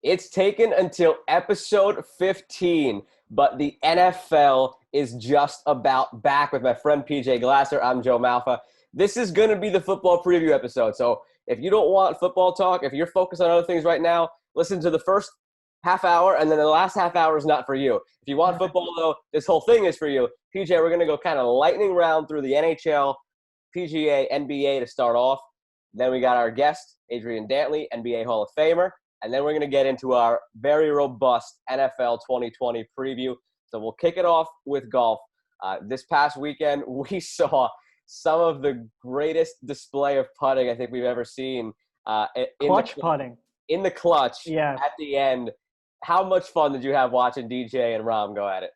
It's taken until episode 15, but the NFL is just about back with my friend PJ Glasser. I'm Joe Malfa. This is going to be the football preview episode. So if you don't want football talk, if you're focused on other things right now, listen to the first half hour, and then the last half hour is not for you. If you want football, though, this whole thing is for you. PJ, we're going to go kind of lightning round through the NHL, PGA, NBA to start off. Then we got our guest, Adrian Dantley, NBA Hall of Famer. And then we're going to get into our very robust NFL 2020 preview. So we'll kick it off with golf. This past weekend, we saw some of the greatest display of putting I think we've ever seen. Putting. In the clutch Yeah. At the end. How much fun did you have watching DJ and Rahm go at it?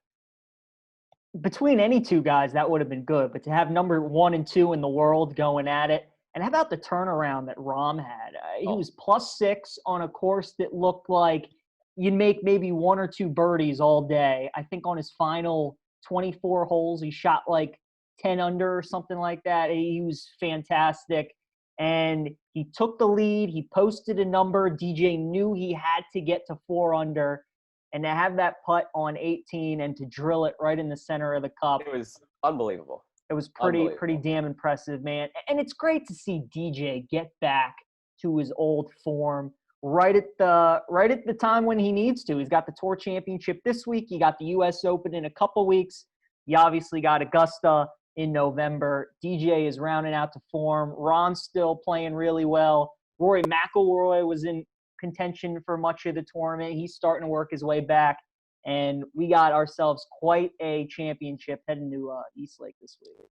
Between any two guys, that would have been good. But to have number 1 and 2 in the world going at it, and how about the turnaround that Rahm had? He was +6 on a course that looked like you'd make maybe 1 or 2 birdies all day. I think on his final 24 holes, he shot like 10 under or something like that. He was fantastic. And he took the lead. He posted a number. DJ knew he had to get to 4 under. And to have that putt on 18 and to drill it right in the center of the cup. It was unbelievable. It was pretty damn impressive, man. And it's great to see DJ get back to his old form right at the time when he needs to. He's got the Tour Championship this week. He got the U.S. Open in a couple weeks. He obviously got Augusta in November. DJ is rounding out to form. Ron's still playing really well. Rory McIlroy was in contention for much of the tournament. He's starting to work his way back. And we got ourselves quite a championship heading to East Lake this week.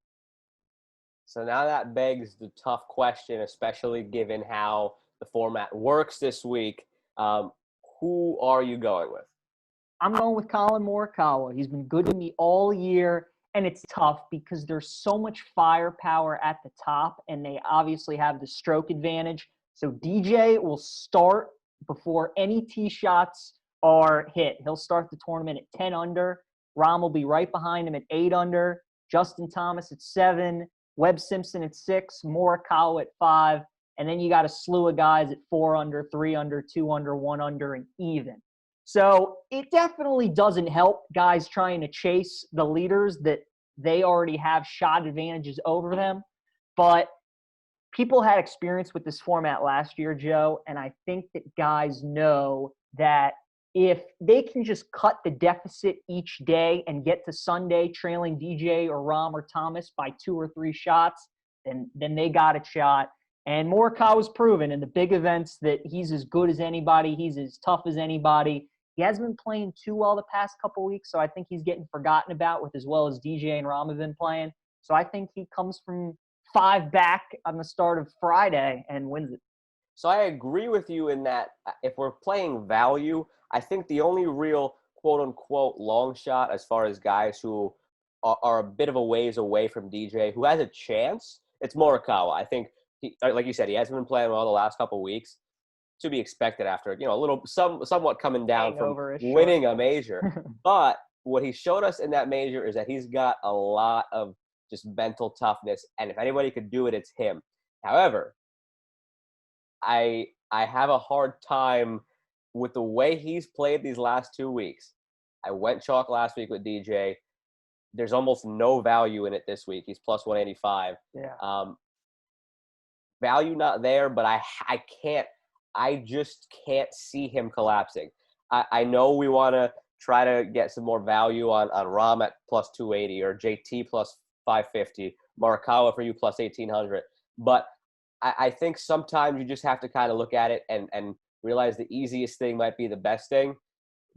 So now that begs the tough question, especially given how the format works this week. Who are you going with? I'm going with Colin Morikawa. He's been good to me all year, and it's tough because there's so much firepower at the top, and they obviously have the stroke advantage. So DJ will start before any tee shots are hit. He'll start the tournament at 10 under. Rahm will be right behind him at 8 under. Justin Thomas at 7. Webb Simpson at 6. Morikawa at 5. And then you got a slew of guys at 4 under, 3 under, 2 under, 1 under, and even. So it definitely doesn't help guys trying to chase the leaders that they already have shot advantages over them. But people had experience with this format last year, Joe, and I think that guys know that if they can just cut the deficit each day and get to Sunday trailing DJ or Rahm or Thomas by 2 or 3 shots, then they got a shot. And Morikawa's proven in the big events that he's as good as anybody. He's as tough as anybody. He hasn't been playing too well the past couple weeks, so I think he's getting forgotten about with as well as DJ and Rahm have been playing. So I think he comes from 5 back on the start of Friday and wins it. So I agree with you in that if we're playing value, I think the only real quote-unquote long shot as far as guys who are a bit of a ways away from DJ, who has a chance, it's Morikawa. I think, like you said, he hasn't been playing well the last couple of weeks. To be expected after, a little somewhat coming down from winning a major. But what he showed us in that major is that he's got a lot of just mental toughness, and if anybody could do it, it's him. However, I have a hard time with the way he's played these last 2 weeks. I went chalk last week with DJ. There's almost no value in it this week. He's plus 185. Yeah. Value not there, but I just can't see him collapsing. I know we want to try to get some more value on Rahm at plus 280 or JT plus 550, Morikawa for you plus 1,800. But I think sometimes you just have to kind of look at it and realize the easiest thing might be the best thing.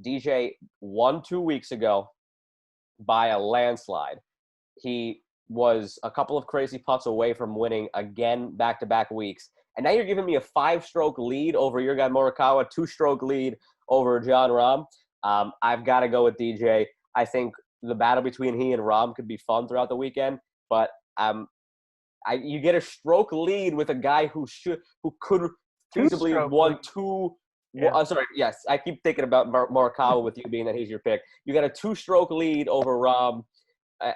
DJ won 2 weeks ago by a landslide. He was a couple of crazy putts away from winning again back-to-back weeks. And now you're giving me a 5-stroke lead over your guy Morikawa, 2-stroke lead over Jon Rahm. I've got to go with DJ. I think the battle between he and Rahm could be fun throughout the weekend, but you get a stroke lead with a guy who could feasibly have won 2. Yeah. I'm sorry. Yes, I keep thinking about Morikawa with you being that he's your pick. You got a 2-stroke lead over Rahm,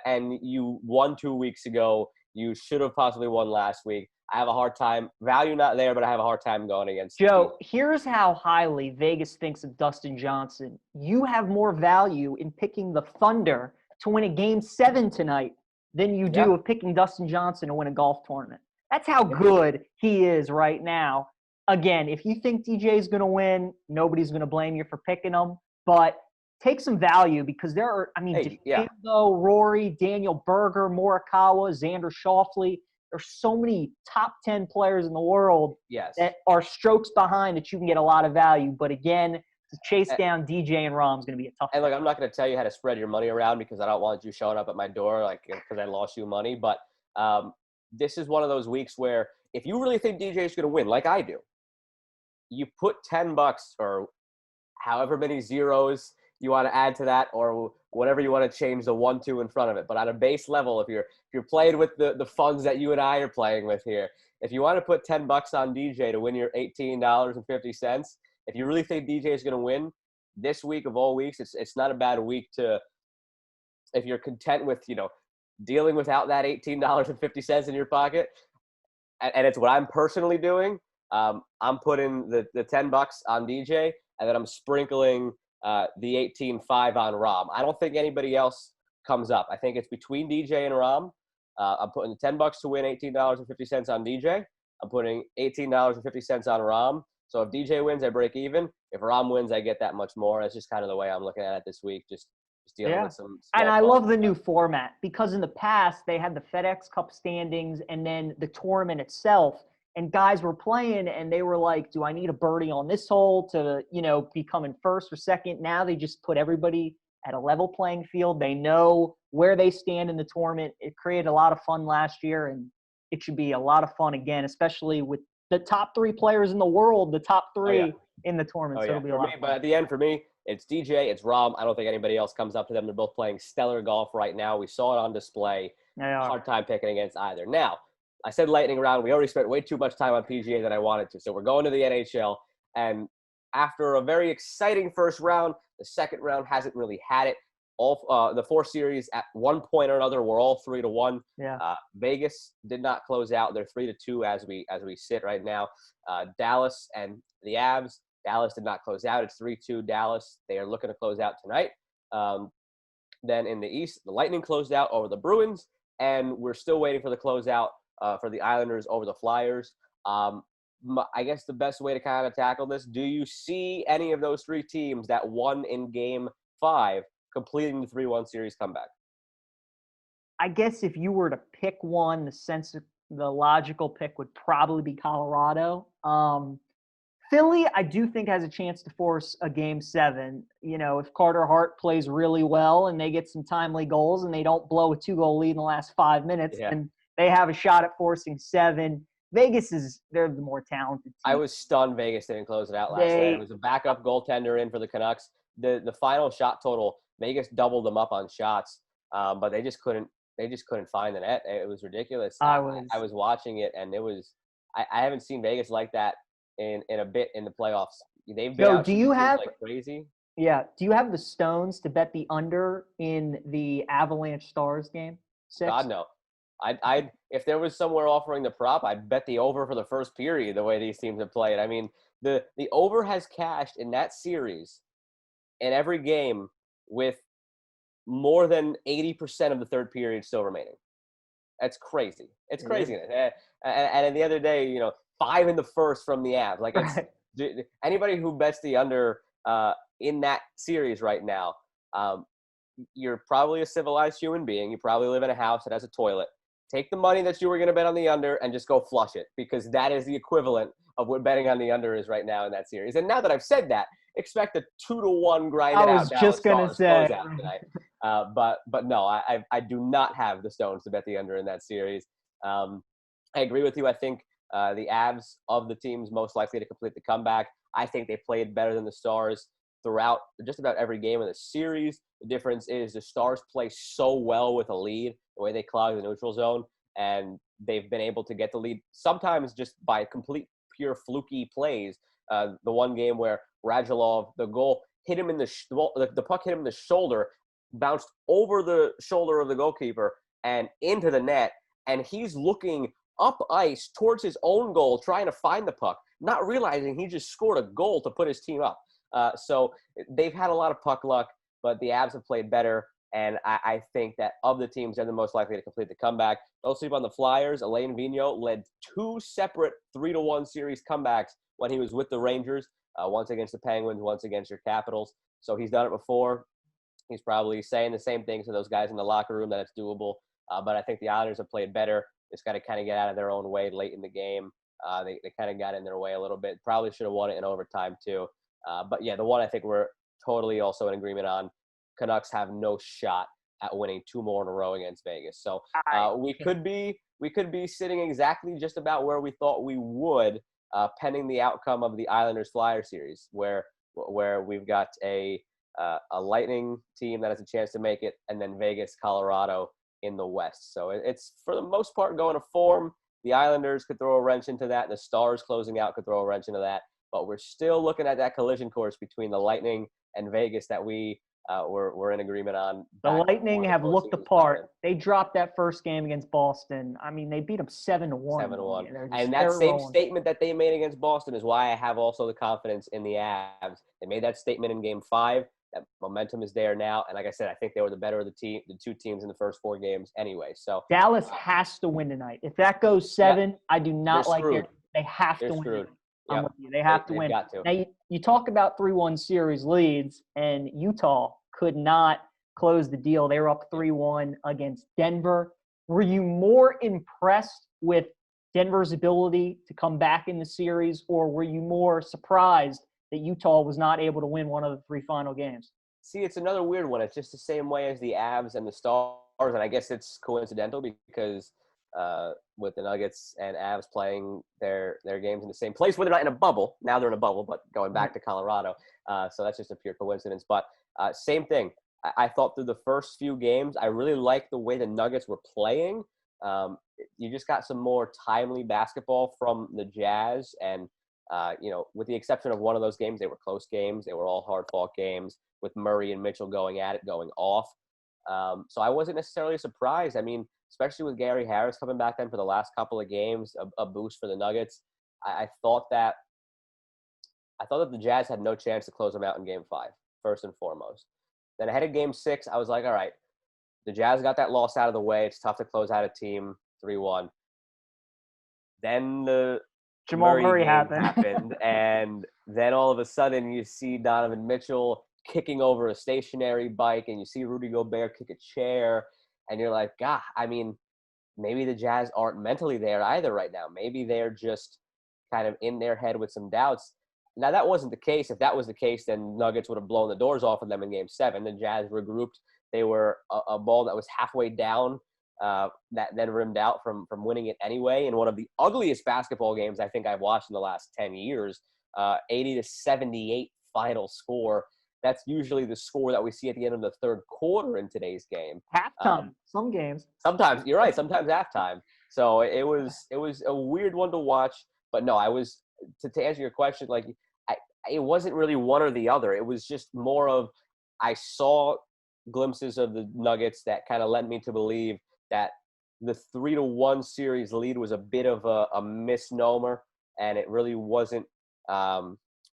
and you won 2 weeks ago. You should have possibly won last week. I have a hard time. Value not there, but I have a hard time going against Joe, here's how highly Vegas thinks of Dustin Johnson. You have more value in picking the Thunder to win a Game 7 tonight than you do of picking Dustin Johnson to win a golf tournament. That's how good he is right now. Again, if you think DJ is going to win, nobody's going to blame you for picking him. But take some value because there are, Rory, Daniel Berger, Morikawa, Xander Schauffele. There's so many top 10 players in the world that are strokes behind that you can get a lot of value. But again, to chase down DJ and Rahm is going to be a tough And look, I'm not going to tell you how to spread your money around because I don't want you showing up at my door because I lost you money. But this is one of those weeks where if you really think DJ is going to win, like I do, you put $10 or however many zeros you want to add to that, or whatever you want to change the 1, 2 in front of it. But on a base level, if you're playing with the funds that you and I are playing with here, if you want to put $10 on DJ to win your $18.50, if you really think DJ is going to win this week of all weeks, it's not a bad week to, if you're content with dealing without that $18.50 in your pocket, and it's what I'm personally doing. I'm putting the $10 on DJ, and then I'm sprinkling the 18.5 on Rahm. I don't think anybody else comes up. I think it's between DJ and Rahm. I'm putting the $10 to win $18.50 on DJ. I'm putting $18.50 on Rahm. So if DJ wins, I break even. If Rahm wins, I get that much more. That's just kind of the way I'm looking at it this week. Just dealing with some. And I love the new format because in the past they had the FedEx Cup standings and then the tournament itself. And guys were playing and they were like, do I need a birdie on this hole to, be coming first or second? Now they just put everybody at a level playing field. They know where they stand in the tournament. It created a lot of fun last year, and it should be a lot of fun again, especially with the top 3 players in the world, the top 3 in the tournament. So it'll be a lot of fun. But at the end, for me, it's DJ, it's Rahm. I don't think anybody else comes up to them. They're both playing stellar golf right now. We saw it on display. Hard time picking against either. Now, I said lightning round. We already spent way too much time on PGA than I wanted to. So we're going to the NHL. And after a very exciting first round, the second round hasn't really had it. All the 4 series at one point or another were all 3-1. Vegas did not close out. They're 3-2 as we sit right now. Dallas and the Avs. Dallas did not close out. It's 3-2 Dallas. They are looking to close out tonight. Then in the East, the Lightning closed out over the Bruins, and we're still waiting for the closeout for the Islanders over the Flyers. I guess the best way to kind of tackle this, do you see any of those 3 teams that won in Game 5 completing the 3-1 series comeback? I guess if you were to pick one, the logical pick would probably be Colorado. Philly, I do think has a chance to force a Game 7. If Carter Hart plays really well and they get some timely goals and they don't blow a 2-goal lead in the last 5 minutes, then they have a shot at forcing 7. Vegas they're the more talented team. I was stunned Vegas didn't close it out last night. It was a backup goaltender in for the Canucks. The final shot total, Vegas doubled them up on shots, but they just couldn't find the net. It was ridiculous. I was watching it, and it was I haven't seen Vegas like that in a bit in the playoffs. They've been out like crazy. Yeah. Do you have the stones to bet the under in the Avalanche Stars game? 6? God, no. I'd if there was somewhere offering the prop, I'd bet the over for the first period the way these teams have played. I mean, the over has cashed in that series in every game with more than 80% of the third period still remaining. That's crazy. It's crazy. And the other day, 5 in the first from the Avs. Like, anybody who bets the under in that series right now, you're probably a civilized human being. You probably live in a house that has a toilet. Take the money that you were going to bet on the under and just go flush it, because that is the equivalent of what betting on the under is right now in that series. And now that I've said that, expect a 2-1 grind it out. I was just going to say. Tonight. But no, I do not have the stones to bet the under in that series. I agree with you. I think the Avs of the teams most likely to complete the comeback. I think they played better than the Stars throughout just about every game of the series. The difference is the Stars play so well with a lead, the way they clog the neutral zone, and they've been able to get the lead sometimes just by complete pure fluky plays. The one game where Radulov, the goal hit him in the puck hit him in the shoulder, bounced over the shoulder of the goalkeeper and into the net, and he's looking up ice towards his own goal, trying to find the puck, not realizing he just scored a goal to put his team up. So they've had a lot of puck luck, but the Avs have played better. And I think that of the teams, they're the most likely to complete the comeback. Don't sleep on the Flyers. Alain Vigneault led 2 separate 3-1 series comebacks when he was with the Rangers, once against the Penguins, once against your Capitals. So he's done it before. He's probably saying the same thing to those guys in the locker room, that it's doable. But I think the Islanders have played better. Just got to kind of get out of their own way late in the game. They kind of got in their way a little bit. Probably should have won it in overtime too. But yeah, the one I think we're totally also in agreement on, Canucks have no shot at winning 2 more in a row against Vegas. So we could be sitting exactly just about where we thought we would, pending the outcome of the Islanders-Flyers series, where we've got a Lightning team that has a chance to make it, and then Vegas, Colorado in the West. So it's for the most part going to form. The Islanders could throw a wrench into that. The Stars closing out could throw a wrench into that. But we're still looking at that collision course between the Lightning and Vegas that we're in agreement on. The Lightning have looked apart. They dropped that first game against Boston. I mean, they beat them 7-1. 7-1. And that same statement that they made against Boston is why I have also the confidence in the Avs. They made that statement in Game 5. That momentum is there now. And like I said, I think they were the better of the 2 teams in the first 4 games anyway. So Dallas has to win tonight. If that goes 7, I do not like it. They have to win. I'm with you. They have to win. Got to. Now, you talk about 3-1 series leads, and Utah could not close the deal. They were up 3-1 against Denver. Were you more impressed with Denver's ability to come back in the series, or were you more surprised that Utah was not able to win one of the 3 final games? See, it's another weird one. It's just the same way as the Avs and the Stars, and I guess it's coincidental because with the Nuggets and Avs playing their games in the same place when they're not in a bubble. Now they're in a bubble, but going back to Colorado. So that's just a pure coincidence. But same thing. I thought through the first few games, I really liked the way the Nuggets were playing. You just got some more timely basketball from the Jazz. And, with the exception of one of those games, they were close games. They were all hard-fought games with Murray and Mitchell going at it, going off. So I wasn't necessarily surprised. I mean, especially with Gary Harris coming back then for the last couple of games, a boost for the Nuggets. I thought that the Jazz had no chance to close them out in Game 5, first and foremost. Then ahead of Game 6, I was like, all right, the Jazz got that loss out of the way. It's tough to close out a team 3-1. Then the Jamal Murray happened, and then all of a sudden you see Donovan Mitchell kicking over a stationary bike, and you see Rudy Gobert kick a chair, and you're like, God, I mean, maybe the Jazz aren't mentally there either right now. Maybe they're just kind of in their head with some doubts. Now, that wasn't the case. If that was the case, then Nuggets would have blown the doors off of them in Game 7. The Jazz regrouped. They were a ball that was halfway down that then rimmed out from winning it anyway in one of the ugliest basketball games I think I've watched in the last 10 years, 80-78 final score. That's usually the score that we see at the end of the third quarter in today's game. Halftime, some games. Sometimes, you're right, sometimes halftime. So it was a weird one to watch. But no, I was to answer your question, like it wasn't really one or the other. It was just more of I saw glimpses of the Nuggets that kind of led me to believe that the 3-1 series lead was a bit of a misnomer, and it really wasn't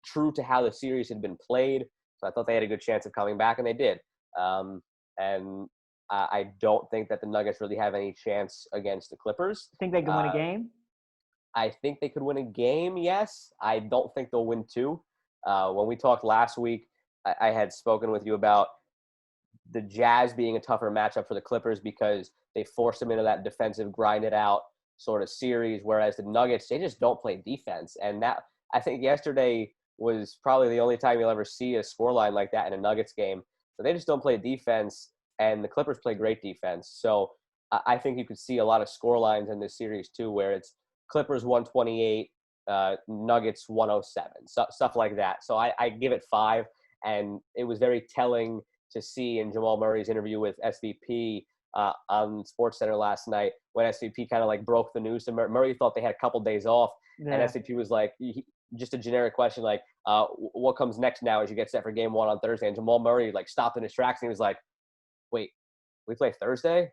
true to how the series had been played. So I thought they had a good chance of coming back, and they did. And I don't think that the Nuggets really have any chance against the Clippers. Think they can win a game? I think they could win a game, yes. I don't think they'll win 2. When we talked last week, I had spoken with you about the Jazz being a tougher matchup for the Clippers because they forced them into that defensive, grind-it-out sort of series, whereas the Nuggets, they just don't play defense. And that, I think yesterday was probably the only time you'll ever see a scoreline like that in a Nuggets game. So they just don't play defense, and the Clippers play great defense. So I think you could see a lot of scorelines in this series too, where it's Clippers 128, Nuggets 107, stuff like that. So I give it 5, and it was very telling to see in Jamal Murray's interview with SVP on SportsCenter last night when SVP kind of like broke the news to Murray. Thought they had a couple days off, and SVP was like, just a generic question like, what comes next now as you get set for Game 1 on Thursday? And Jamal Murray like stopped in his tracks and he was like, wait, we play Thursday?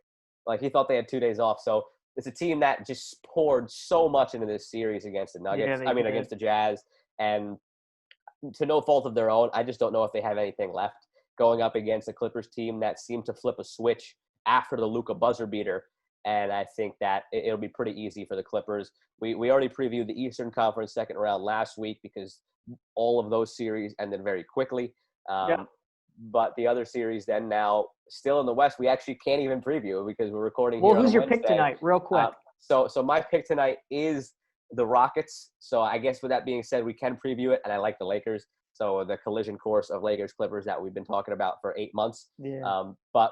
Like he thought they had 2 days off. So it's a team that just poured so much into this series against the Nuggets. Yeah, they did. Against the Jazz, and to no fault of their own, I just don't know if they have anything left going up against the Clippers team that seemed to flip a switch after the Luka buzzer beater. And I think that it'll be pretty easy for the Clippers. We already previewed the Eastern Conference second round last week because all of those series ended very quickly. Yeah. But the other series then now still in the West, we actually can't even preview because we're recording here Well, on who's a your Wednesday. pick tonight, real quick? So my pick tonight is the Rockets. So I guess with that being said, we can preview it, and I like the Lakers. So the collision course of Lakers Clippers that we've been talking about for 8 months. Yeah. But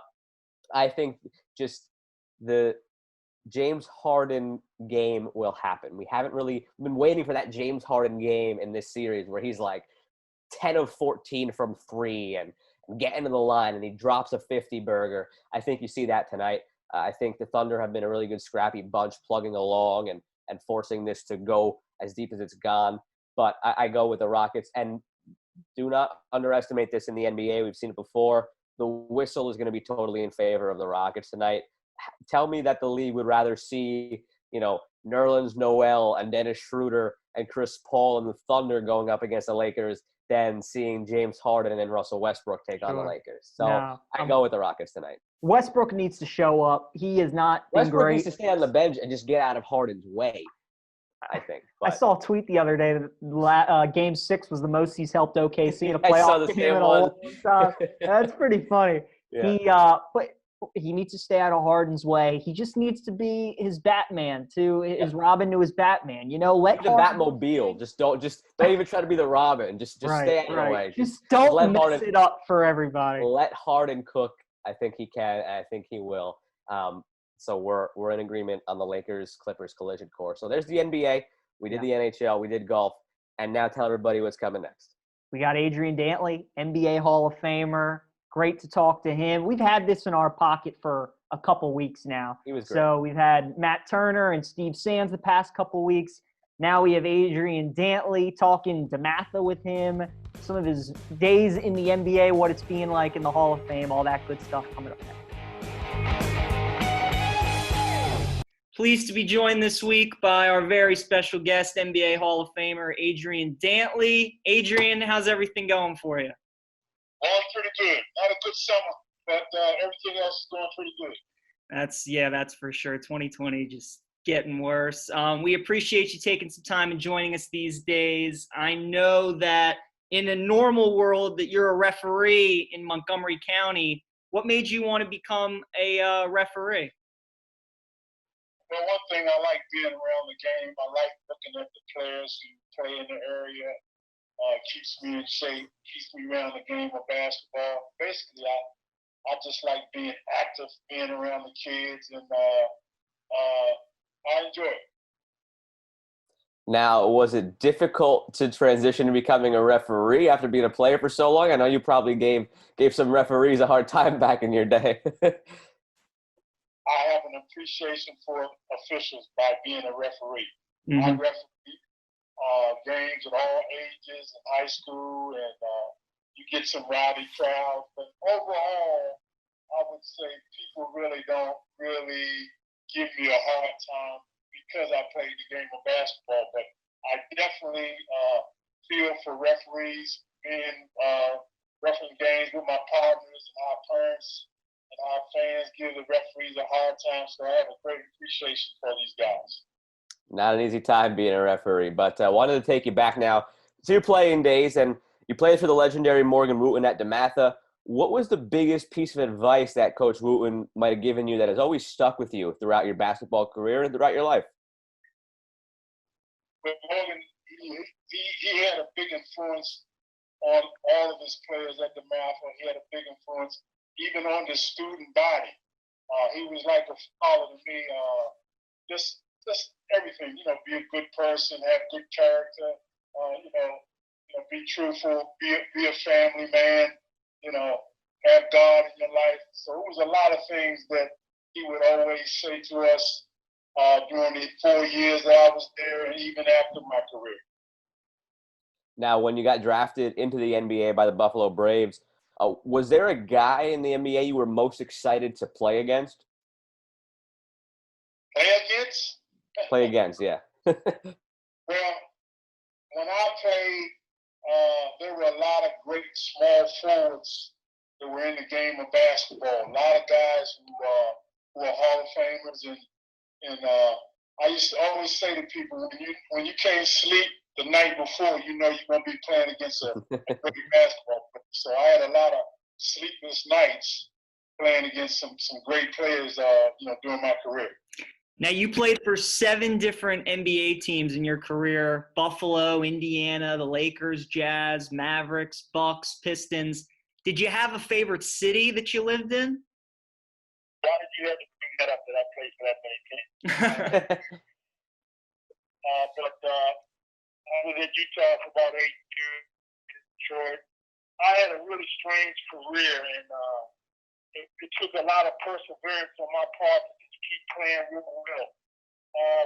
I think just the James Harden game will happen. We haven't really been waiting for that James Harden game in this series where he's like 10 of 14 from 3 and getting to the line and he drops a 50 burger. I think you see that tonight. I think the Thunder have been a really good scrappy bunch plugging along and forcing this to go as deep as it's gone. But I go with the Rockets. And do not underestimate this in the NBA. We've seen it before. The whistle is going to be totally in favor of the Rockets tonight. Tell me that the league would rather see, Nerlens Noel and Dennis Schroeder and Chris Paul and the Thunder going up against the Lakers than seeing James Harden and Russell Westbrook take on the Lakers. So I go with the Rockets tonight. Westbrook needs to show up. He has not been Westbrook great. needs to stay on the bench and just get out of Harden's way, I think. I saw a tweet the other day that Game 6 was the most he's helped OKC in a playoff game in a long time. That's pretty funny. Yeah. But he needs to stay out of Harden's way. He just needs to be his Batman to his Robin to his Batman. Let the Batmobile. Just don't even try to be the Robin. Just stay out of the way. Just don't mess it up for everybody. Let Harden cook. I think he can. I think he will. So we're in agreement on the Lakers Clippers collision course. So there's the NBA. We did the NHL. We did golf. And now tell everybody what's coming next. We got Adrian Dantley, NBA Hall of Famer. Great to talk to him. We've had this in our pocket for a couple weeks now. He was great. So we've had Matt Turner and Steve Sands the past couple weeks. Now we have Adrian Dantley talking DeMatha with him, some of his days in the NBA, what it's being like in the Hall of Fame, all that good stuff coming up next. Pleased to be joined this week by our very special guest, NBA Hall of Famer Adrian Dantley. Adrian, how's everything going for you? Going pretty good. Not a good summer, but everything else is going pretty good. That's for sure. 2020 just getting worse. We appreciate you taking some time and joining us these days. I know that in a normal world that you're a referee in Montgomery County. What made you want to become a referee? Well, one thing, I like being around the game. I like looking at the players who play in the area. Keeps me in shape, keeps me around the game of basketball. Basically, I just like being active, being around the kids, and I enjoy it. Now, was it difficult to transition to becoming a referee after being a player for so long? I know you probably gave some referees a hard time back in your day. I have an appreciation for officials by being a referee. Mm-hmm. I referee games at all ages in high school, and you get some rowdy crowds. But overall, I would say people really don't give me a hard time because I played the game of basketball. But I definitely feel for referees being refereeing games with my partners and our parents and our fans give the referees a hard time. So I have a great appreciation for these guys. Not an easy time being a referee, but I wanted to take you back now to your playing days, and you played for the legendary Morgan Wooten at DeMatha. What was the biggest piece of advice that Coach Wooten might have given you that has always stuck with you throughout your basketball career and throughout your life? But Morgan, he had a big influence on all of his players at DeMatha. He had a big influence even on the student body. He was like a father to me. Just everything, be a good person, have good character, be truthful, be a family man, have God in your life. So it was a lot of things that he would always say to us during the 4 years that I was there and even after my career. Now, when you got drafted into the NBA by the Buffalo Braves, was there a guy in the NBA you were most excited to play against? Play against? Play against, yeah. Well, when I played, there were a lot of great small forwards that were in the game of basketball. A lot of guys who are Hall of Famers, and I used to always say to people, when you can't sleep the night before, you know you're gonna be playing against a great basketball player. So I had a lot of sleepless nights playing against some great players, during my career. Now, you played for 7 different NBA teams in your career: Buffalo, Indiana, the Lakers, Jazz, Mavericks, Bucks, Pistons. Did you have a favorite city that you lived in? Why did you have to bring that up that I played for that many teams? But I was in Utah for about 8 years in Detroit. I had a really strange career, and it took a lot of perseverance on my part to keep playing really well.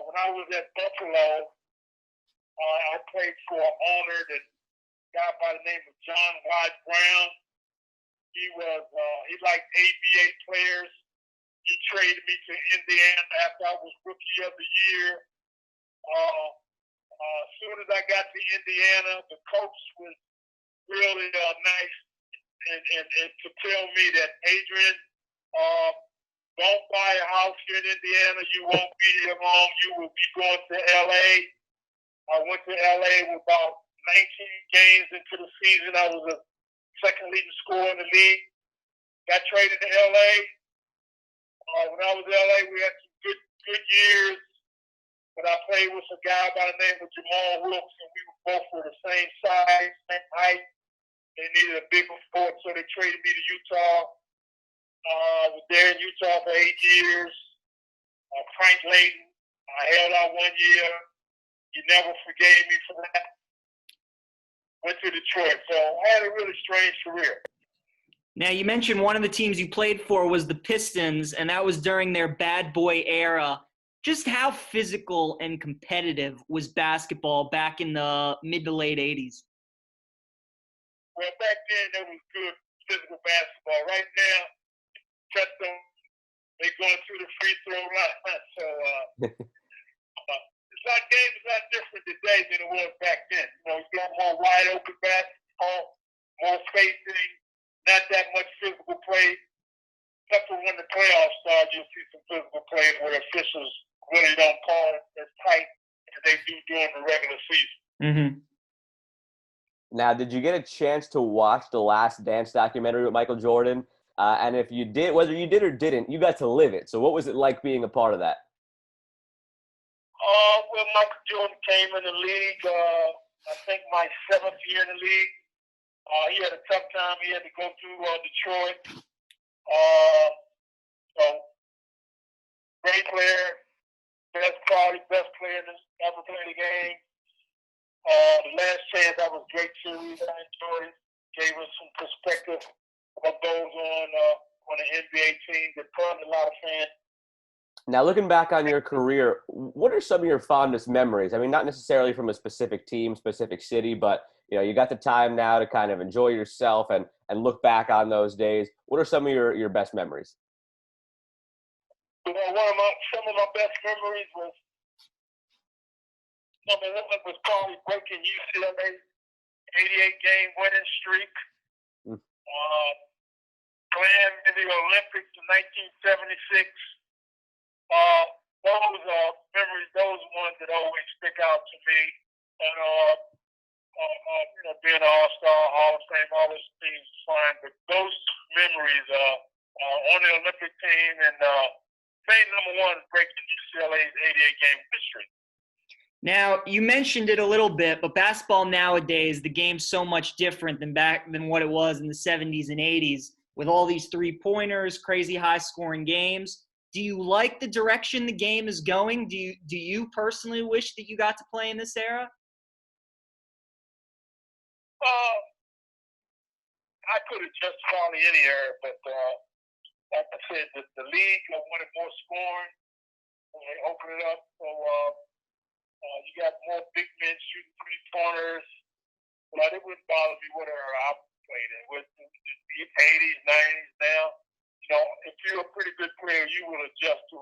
When I was at Buffalo, I played for an owner, that guy by the name of John White Brown. He liked ABA players. He traded me to Indiana after I was Rookie of the Year. As soon as I got to Indiana, the coach was really nice and to tell me that, Adrian, don't buy a house here in Indiana. You won't be here long. You will be going to L.A. I went to L.A. with about 19 games into the season. I was a second leading scorer in the league. Got traded to L.A. When I was in L.A., we had some good years. But I played with a guy by the name of Jamal Wilkes, and we were both were the same size, same height. They needed a bigger sport, so they traded me to Utah. I was there in Utah for 8 years. Frank Layton, I held out 1 year. He never forgave me for that. Went to Detroit, so I had a really strange career. Now, you mentioned one of the teams you played for was the Pistons, and that was during their bad boy era. Just how physical and competitive was basketball back in the mid to late 80s? Well, back then, there was good physical basketball. Right now, they're going through the free throw line. So it's not game is not different today than it was back then. You got more wide open basketball, more spacing, not that much physical play. Except for when the playoffs start, you'll see some physical play where officials really don't call it as tight as they do during the regular season. Mm-hmm. Now, did you get a chance to watch the Last Dance documentary with Michael Jordan? And if you did, whether you did or didn't, you got to live it. So what was it like being a part of that? Well, Michael Jordan came in the league, I think my 7th year in the league. He had a tough time. He had to go through Detroit. So, great player, best player that ever played the game. The Last Chance, that was a great series. I enjoyed it. Gave us some perspective of what goes on an NBA team that brought a lot of fans. Now, looking back on your career, what are some of your fondest memories? I mean, not necessarily from a specific team, specific city, but you got the time now to kind of enjoy yourself and look back on those days. What are some of your best memories? Some of my best memories was probably breaking UCLA's 88-game winning streak. Playing in the Olympics in 1976. Those memories, those ones that always stick out to me. And being an All-Star, Hall of Fame, all those things is fine. But those memories on the Olympic team and playing #1 breaking UCLA's 88-game win streak. Now, you mentioned it a little bit, but basketball nowadays, the game's so much different than what it was in the 70s and 80s, with all these three-pointers, crazy high-scoring games. Do you like the direction the game is going? Do you personally wish that you got to play in this era? I could have just probably any era, but like I said, the league wanted more scoring when they opened it up. So you got more big men shooting three-pointers. But it wouldn't bother me whatever I played in. With the 80s, 90s now, if you're a pretty good player, you will adjust to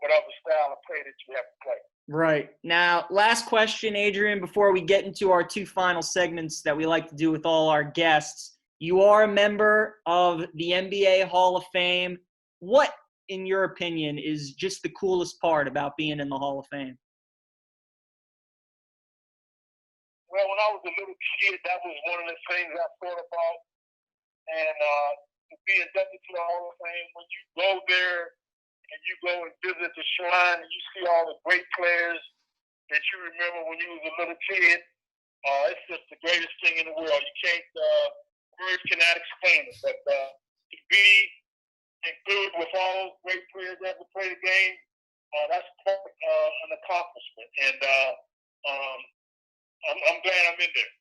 whatever style of play that you have to play. Right. Now, last question, Adrian, before we get into our two final segments that we like to do with all our guests. You are a member of the NBA Hall of Fame. What, in your opinion, is just the coolest part about being in the Hall of Fame? Well, when I was a little kid, that was one of the things I thought about. And to be inducted to the Hall of Fame, when you go there and you go and visit the shrine and you see all the great players that you remember when you was a little kid, it's just the greatest thing in the world. You can't, words cannot explain it. But to be included with all those great players that ever played the game, that's an accomplishment. And I'm glad I'm in there.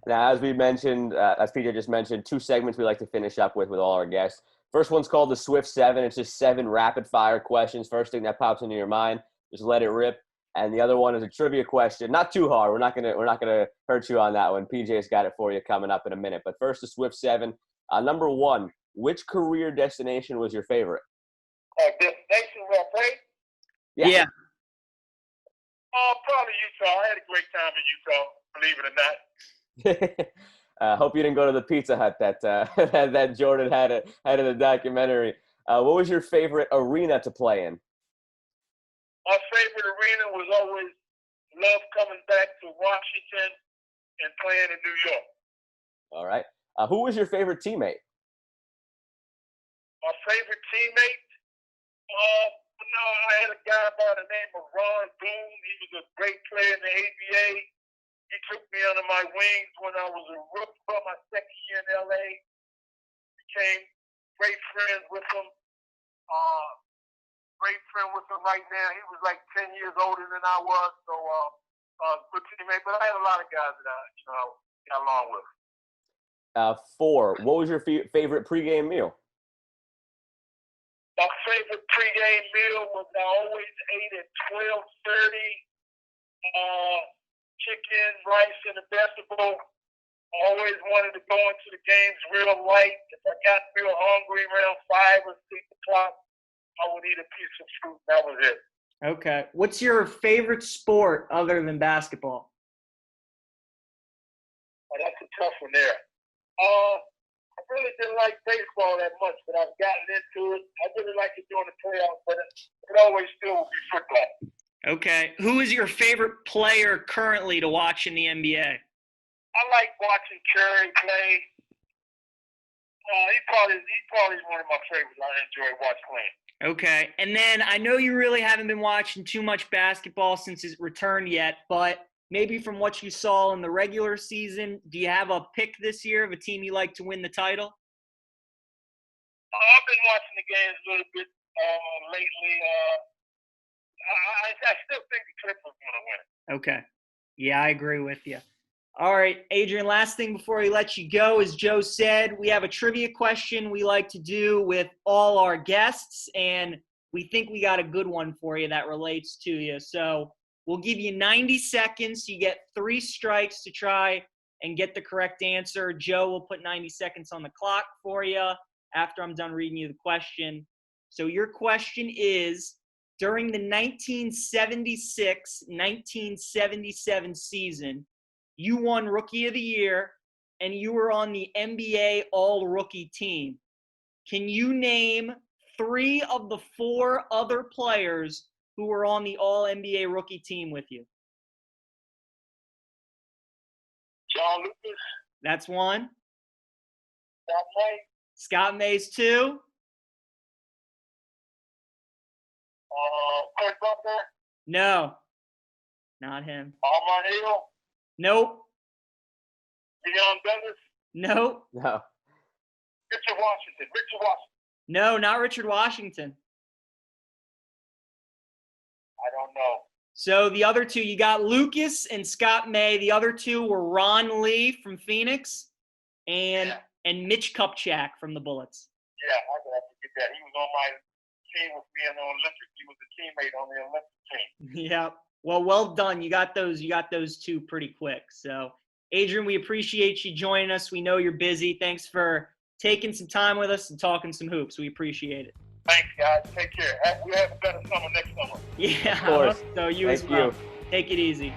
Now, as we mentioned, as PJ just mentioned, two segments we like to finish up with all our guests. First one's called the Swift 7. It's just 7 rapid-fire questions. First thing that pops into your mind, just let it rip. And the other one is a trivia question. Not too hard. We're not gonna hurt you on that one. PJ's got it for you coming up in a minute. But first, the Swift 7. Number 1, which career destination was your favorite? Destination where I played? Yeah. Probably Utah. I had a great time in Utah, believe it or not. Hope you didn't go to the Pizza Hut that that Jordan had in the documentary. What was your favorite arena to play in? My favorite arena was always love coming back to Washington and playing in New York. All right. Who was your favorite teammate? My favorite teammate? I had a guy by the name of Ron Boone. He was a great player in the ABA. He took me under my wings when I was a rookie for my second year in LA. Became great friends with him. Great friend with him right now. He was like 10 years older than I was, so good teammate. But I had a lot of guys that I got along with. 4, what was your favorite pregame meal? My favorite pregame meal was I always ate at 12:30. Chicken, rice, and a vegetable. I always wanted to go into the games real light. If I got real hungry around 5 or 6 o'clock, I would eat a piece of fruit. That was it. Okay. What's your favorite sport other than basketball? Oh, that's a tough one there. I really didn't like baseball that much, but I've gotten into it. I really like it during the playoffs, but it always still will be football. Okay. Who is your favorite player currently to watch in the NBA? I like watching Curry play. He's probably one of my favorites. I enjoy watching playing. Okay. And then I know you really haven't been watching too much basketball since his return yet, but maybe from what you saw in the regular season, do you have a pick this year of a team you like to win the title? I've been watching the games a little bit lately. I still think the Clippers are going to win. Okay. Yeah, I agree with you. All right, Adrian, last thing before we let you go, as Joe said, we have a trivia question we like to do with all our guests, and we think we got a good one for you that relates to you. So we'll give you 90 seconds. You get 3 strikes to try and get the correct answer. Joe will put 90 seconds on the clock for you after I'm done reading you the question. So your question is, during the 1976-1977 season, you won Rookie of the Year, and you were on the NBA All-Rookie team. Can you name 3 of the 4 other players who were on the All-NBA Rookie team with you? John Lucas. That's 1. Scott May. Scott May's 2. Chris Butler. No, not him. Armand Hill. Nope. Deion Douglas. Nope. No. Richard Washington. No, not Richard Washington. I don't know. So the other 2, you got Lucas and Scott May. The other 2 were Ron Lee from Phoenix and Mitch Kupchak from the Bullets. Yeah, I gotta forget that. He was on my team with me in the Olympics. He was a teammate on the Olympic team. Yeah. Well done. You got those 2 pretty quick. So, Adrian, we appreciate you joining us. We know you're busy. Thanks for taking some time with us and talking some hoops. We appreciate it. Thanks, guys. Take care. We have a better summer next summer. Yeah, Of course. so you Thank as well. you. Take it easy.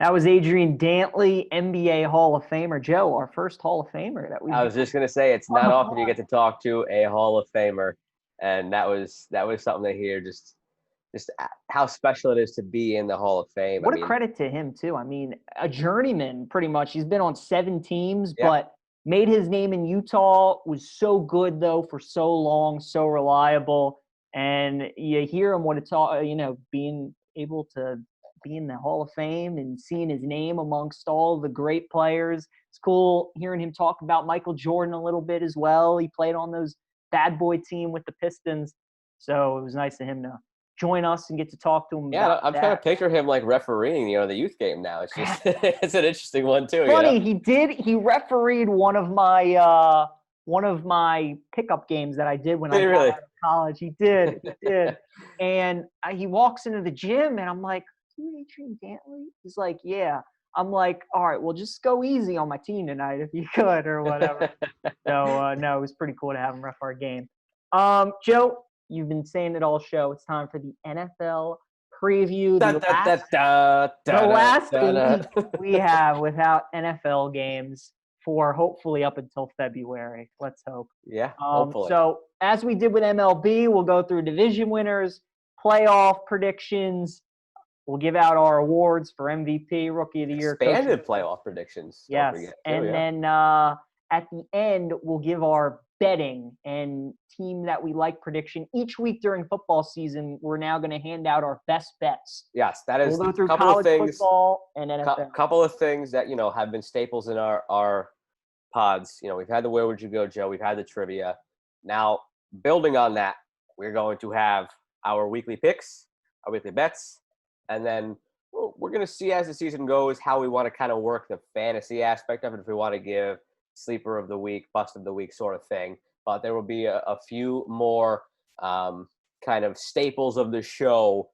That was Adrian Dantley, NBA Hall of Famer. Joe, our first Hall of Famer that we. I was just gonna say it's not often you get to talk to a Hall of Famer, and that was something to hear. Just how special it is to be in the Hall of Fame. What a credit to him too. I mean, a journeyman pretty much. He's been on 7 teams, but made his name in Utah. Was so good though for so long, so reliable. And you hear him when it's all, being able to be in the Hall of Fame and seeing his name amongst all the great players. It's cool hearing him talk about Michael Jordan a little bit as well. He played on those bad boy team with the Pistons. So it was nice of him to join us and get to talk to him. Yeah, I'm trying to picture him like refereeing, the youth game now. It's just it's an interesting one too. Funny, he refereed one of my pickup games that I did when I got out of college. He did. And he walks into the gym and I'm like, you Adrian Dantley? He's like, yeah. I'm like, all right, well, just go easy on my team tonight if you could or whatever. So, no, it was pretty cool to have him ref our game. Joe, you've been saying it all show. It's time for the NFL preview. The last week we have without NFL games for hopefully up until February. Let's hope. Yeah, hopefully. So as we did with MLB, we'll go through division winners, playoff predictions. We'll give out our awards for MVP, Rookie of the Year. Expanded playoff predictions. Yes, then at the end, we'll give our betting and team that we like prediction. Each week during football season, we're now going to hand out our best bets. Yes, that is we'll go through a couple college of things, football and NFL. Couple of things that, have been staples in our pods. We've had the Where Would You Go, Joe? We've had the trivia. Now, building on that, we're going to have our weekly picks, our weekly bets, and then we're going to see as the season goes how we want to kind of work the fantasy aspect of it, if we want to give sleeper of the week, bust of the week sort of thing. But there will be a few more kind of staples of the show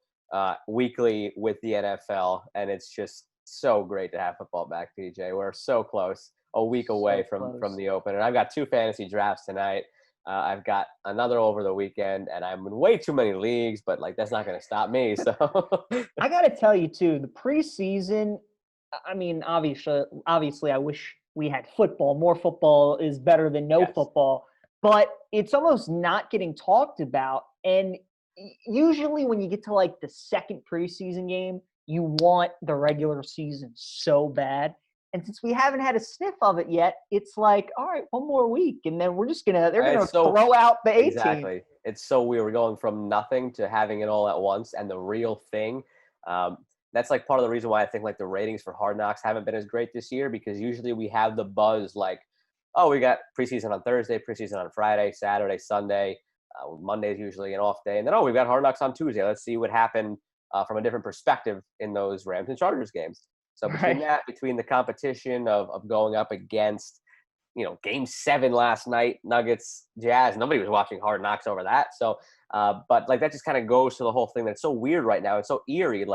weekly with the NFL, and it's just so great to have football back, PJ. We're so close, a week away from the open. And I've got 2 fantasy drafts tonight. I've got another over the weekend, and I'm in way too many leagues, but that's not going to stop me. So I got to tell you too, the preseason. I mean, obviously, I wish we had football. More football is better than no football, but it's almost not getting talked about. And usually, when you get to like the second preseason game, you want the regular season so bad. And since we haven't had a sniff of it yet, it's like, all right, one more week, and then they're gonna throw out the 18. Exactly. It's so weird. We're going from nothing to having it all at once, and the real thing. That's like part of the reason why I think like the ratings for Hard Knocks haven't been as great this year, because usually we have the buzz like, oh, we got preseason on Thursday, preseason on Friday, Saturday, Sunday. Monday is usually an off day, and then we've got Hard Knocks on Tuesday. Let's see what happened from a different perspective in those Rams and Chargers games. So between the competition of going up against, Game 7 last night, Nuggets, Jazz, nobody was watching Hard Knocks over that. So, but that just kind of goes to the whole thing that's so weird right now. It's so eerie.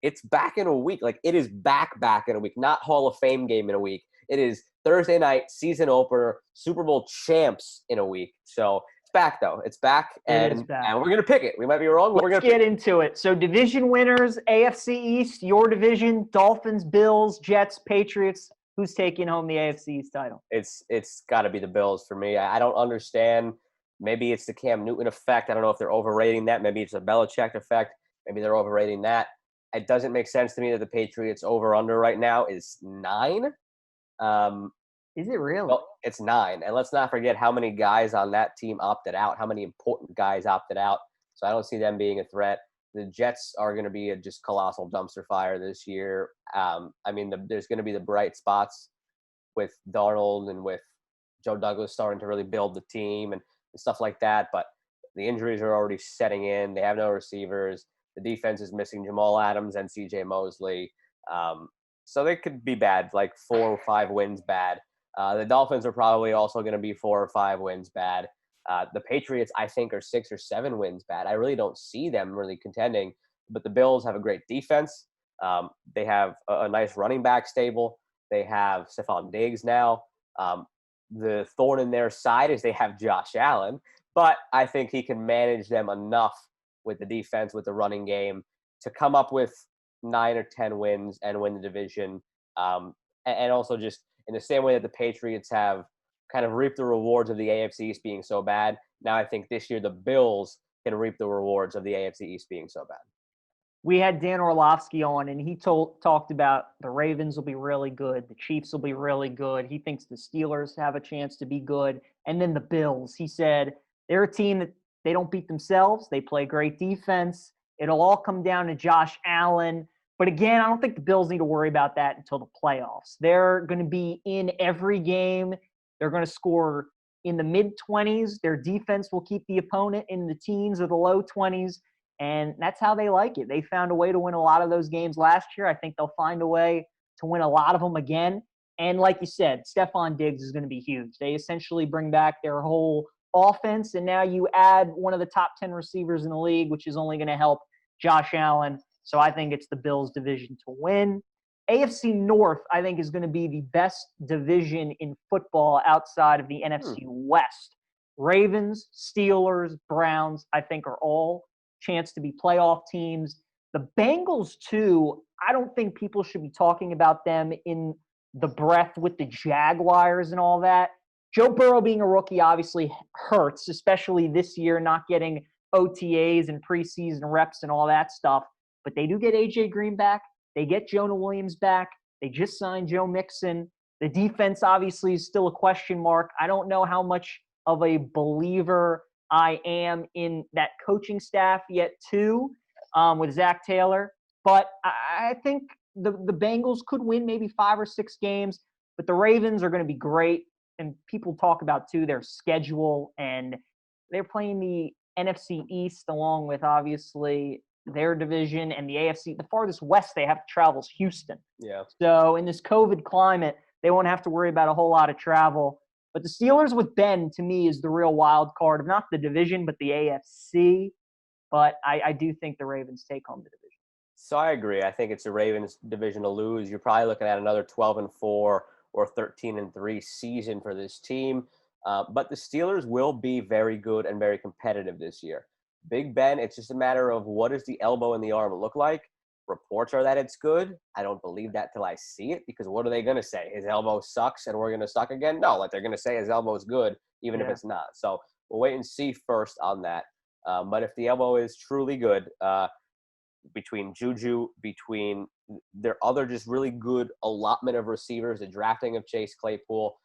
It's back in a week. It is back in a week, not Hall of Fame game in a week. It is Thursday night, season opener, Super Bowl champs in a week. So it's back though. It's back, and we're gonna pick it. We might be wrong, but we're gonna get into it. So division winners, AFC East, your division: Dolphins, Bills, Jets, Patriots. Who's taking home the AFC East title? It's got to be the Bills for me. I don't understand. Maybe it's the Cam Newton effect. I don't know if they're overrating that. Maybe it's a Belichick effect. Maybe they're overrating that. It doesn't make sense to me that the Patriots over-under right now is 9. Is it really? Well, it's 9. And let's not forget how many guys on that team opted out, how many important guys opted out. So I don't see them being a threat. The Jets are going to be a just colossal dumpster fire this year. There's going to be the bright spots with Darnold and with Joe Douglas starting to really build the team and stuff like that. But the injuries are already setting in. They have no receivers. The defense is missing Jamal Adams and C.J. Mosley. So they could be bad, like 4 or 5 wins bad. The Dolphins are probably also going to be 4 or 5 wins bad. The Patriots, I think, are 6 or 7 wins bad. I really don't see them really contending. But the Bills have a great defense. They have a nice running back stable. They have Stephon Diggs now. the thorn in their side is they have Josh Allen, but I think he can manage them enough with the defense, with the running game, to come up with 9 or 10 wins and win the division. And also just in the same way that the Patriots have kind of reaped the rewards of the AFC East being so bad, now I think this year the Bills can reap the rewards of the AFC East being so bad. We had Dan Orlovsky on, and he talked about the Ravens will be really good. The Chiefs will be really good. He thinks the Steelers have a chance to be good. And then the Bills. He said they're a team that they don't beat themselves. They play great defense. It'll all come down to Josh Allen. But again, I don't think the Bills need to worry about that until the playoffs. They're going to be in every game. They're going to score in the mid-20s. Their defense will keep the opponent in the teens or the low 20s. And that's how they like it. They found a way to win a lot of those games last year. I think they'll find a way to win a lot of them again. And like you said, Stephon Diggs is going to be huge. They essentially bring back their whole offense, and now you add one of the top 10 receivers in the league, which is only going to help Josh Allen. So I think it's the Bills' division to win. AFC North, I think, is going to be the best division in football outside of the NFC West. Ravens, Steelers, Browns, I think are all chance to be playoff teams. The Bengals, too, I don't think people should be talking about them in the breath with the Jaguars and all that. Joe Burrow being a rookie obviously hurts, especially this year, not getting OTAs and preseason reps and all that stuff. But they do get A.J. Green back. They get Jonah Williams back. They just signed Joe Mixon. The defense obviously is still a question mark. I don't know how much of a believer I am in that coaching staff yet, too, with Zach Taylor. But I think the Bengals could win maybe 5 or 6 games. But the Ravens are going to be great. And people talk about, too, their schedule. And they're playing the NFC East along with, obviously, their division and the AFC. The farthest west they have to travel is Houston. Yeah. So in this COVID climate, they won't have to worry about a whole lot of travel. But the Steelers with Ben, to me, is the real wild card of not the division, but the AFC. But I do think the Ravens take home the division. So I agree. I think it's the Ravens division to lose. You're probably looking at another 12-4 or 13-3 season for this team. But the Steelers will be very good and very competitive this year. Big Ben, it's just a matter of what does the elbow and the arm look like. Reports are that it's good. I don't believe that till I see it, because what are they going to say? His elbow sucks and we're going to suck again? No, like they're going to say his elbow is good, even if it's not. So we'll wait and see first on that. But if the elbow is truly good, between Juju, between their other just really good allotment of receivers, the drafting of Chase Claypool,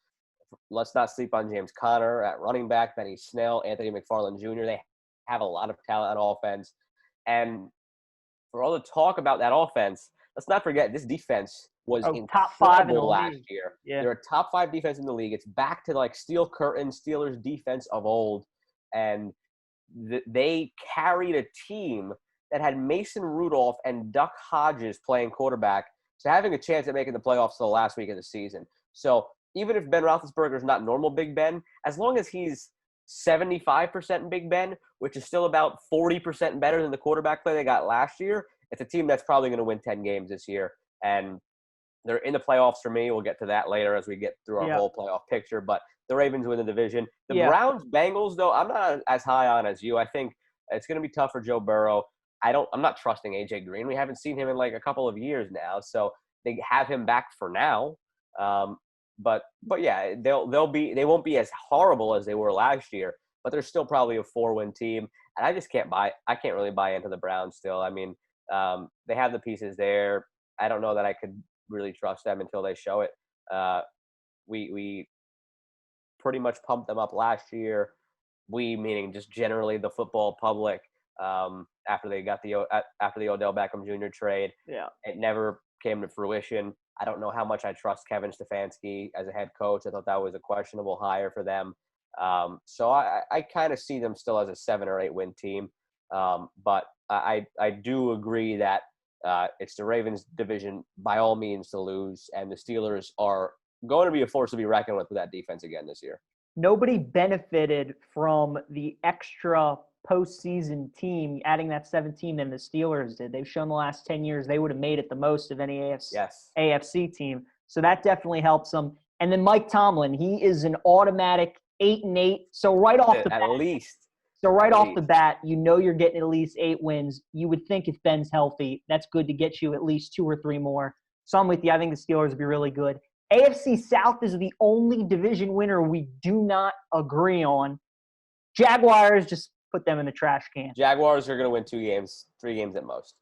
let's not sleep on James Conner at running back, Benny Snell, Anthony McFarland Jr. They have a lot of talent on offense. And for all the talk about that offense, let's not forget this defense was top 5 in the last league. year. Yeah. They're a top 5 defense in the league. It's back to like steel curtain Steelers defense of old. And they carried a team that had Mason Rudolph and Duck Hodges playing quarterback to having a chance at making the playoffs the last week of the season. So even if Ben Roethlisberger is not normal Big Ben, as long as he's 75% in Big Ben, which is still about 40% better than the quarterback play they got last year, it's a team that's probably going to win 10 games this year. And they're in the playoffs for me. We'll get to that later as we get through our whole playoff picture. But the Ravens win the division. The Browns-Bengals, though, I'm not as high on as you. I think it's going to be tough for Joe Burrow. I'm not trusting A.J. Green. We haven't seen him in like a couple of years now. So they have him back for now. But yeah, they won't be as horrible as they were last year, but they're still probably a 4-win team. And I just can't really buy into the Browns still. I mean, they have the pieces there. I don't know that I could really trust them until they show it. We pretty much pumped them up last year. We, meaning just generally the football public, after they got after the Odell Beckham Jr. trade. Yeah. It never came to fruition. I don't know how much I trust Kevin Stefanski as a head coach. I thought that was a questionable hire for them. So I kind of see them still as a 7 or 8 win team. But I do agree that it's the Ravens division by all means to lose, and the Steelers are going to be a force to be reckoned with that defense again this year. Nobody benefited from the extra postseason team, adding that 17 than the Steelers did. They've shown the last 10 years they would have made it the most of any AFC team. So that definitely helps them. And then Mike Tomlin, he is an automatic 8-8. So right off the bat, at least. So right off the bat, you know you're getting at least 8 wins. You would think if Ben's healthy, that's good to get you at least 2 or 3 more. So I'm with you. I think the Steelers would be really good. AFC South is the only division winner we do not agree on. Jaguars, just put them in the trash can. Jaguars are going to win 2 games, 3 games at most.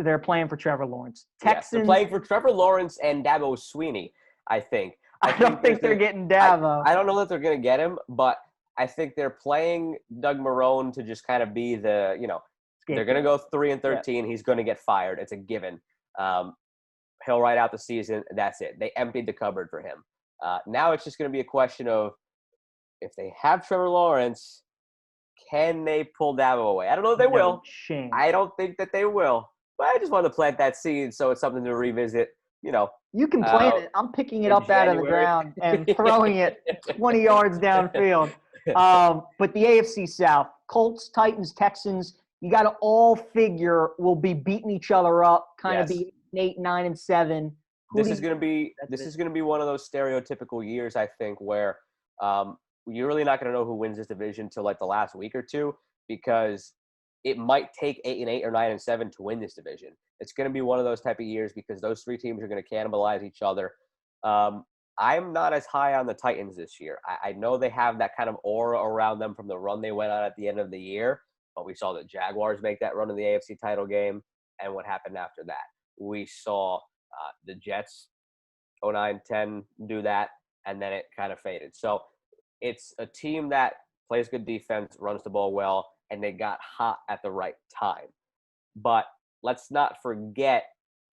They're playing for Trevor Lawrence. Texans, yes, they're playing for Trevor Lawrence and Dabo Sweeney, I think. I don't think they're getting Dabo. I don't know that they're going to get him, but I think they're playing Doug Marrone to just kind of be the, they're going to go 3-13. Yeah. He's going to get fired. It's a given. He'll ride out the season. That's it. They emptied the cupboard for him. Now it's just going to be a question of if they have Trevor Lawrence, can they pull Dabo away? I don't know if they will. Shame. I don't think that they will. But I just want to plant that seed so it's something to revisit, You can plant it. I'm picking it up out of the ground and throwing it 20 yards downfield. But the AFC South, Colts, Titans, Texans, you got to all figure will be beating each other up, kind of be 8, 9, and 7. This is going to be one of those stereotypical years, I think, where you're really not going to know who wins this division till like the last week or two, because it might take 8-8 or 9-7 to win this division. It's going to be one of those type of years because those 3 teams are going to cannibalize each other. I'm not as high on the Titans this year. I know they have that kind of aura around them from the run they went on at the end of the year, but we saw the Jaguars make that run in the AFC title game, and what happened after that. We saw the Jets 09-10 do that, and then it kind of faded. So it's a team that plays good defense, runs the ball well, and they got hot at the right time. But let's not forget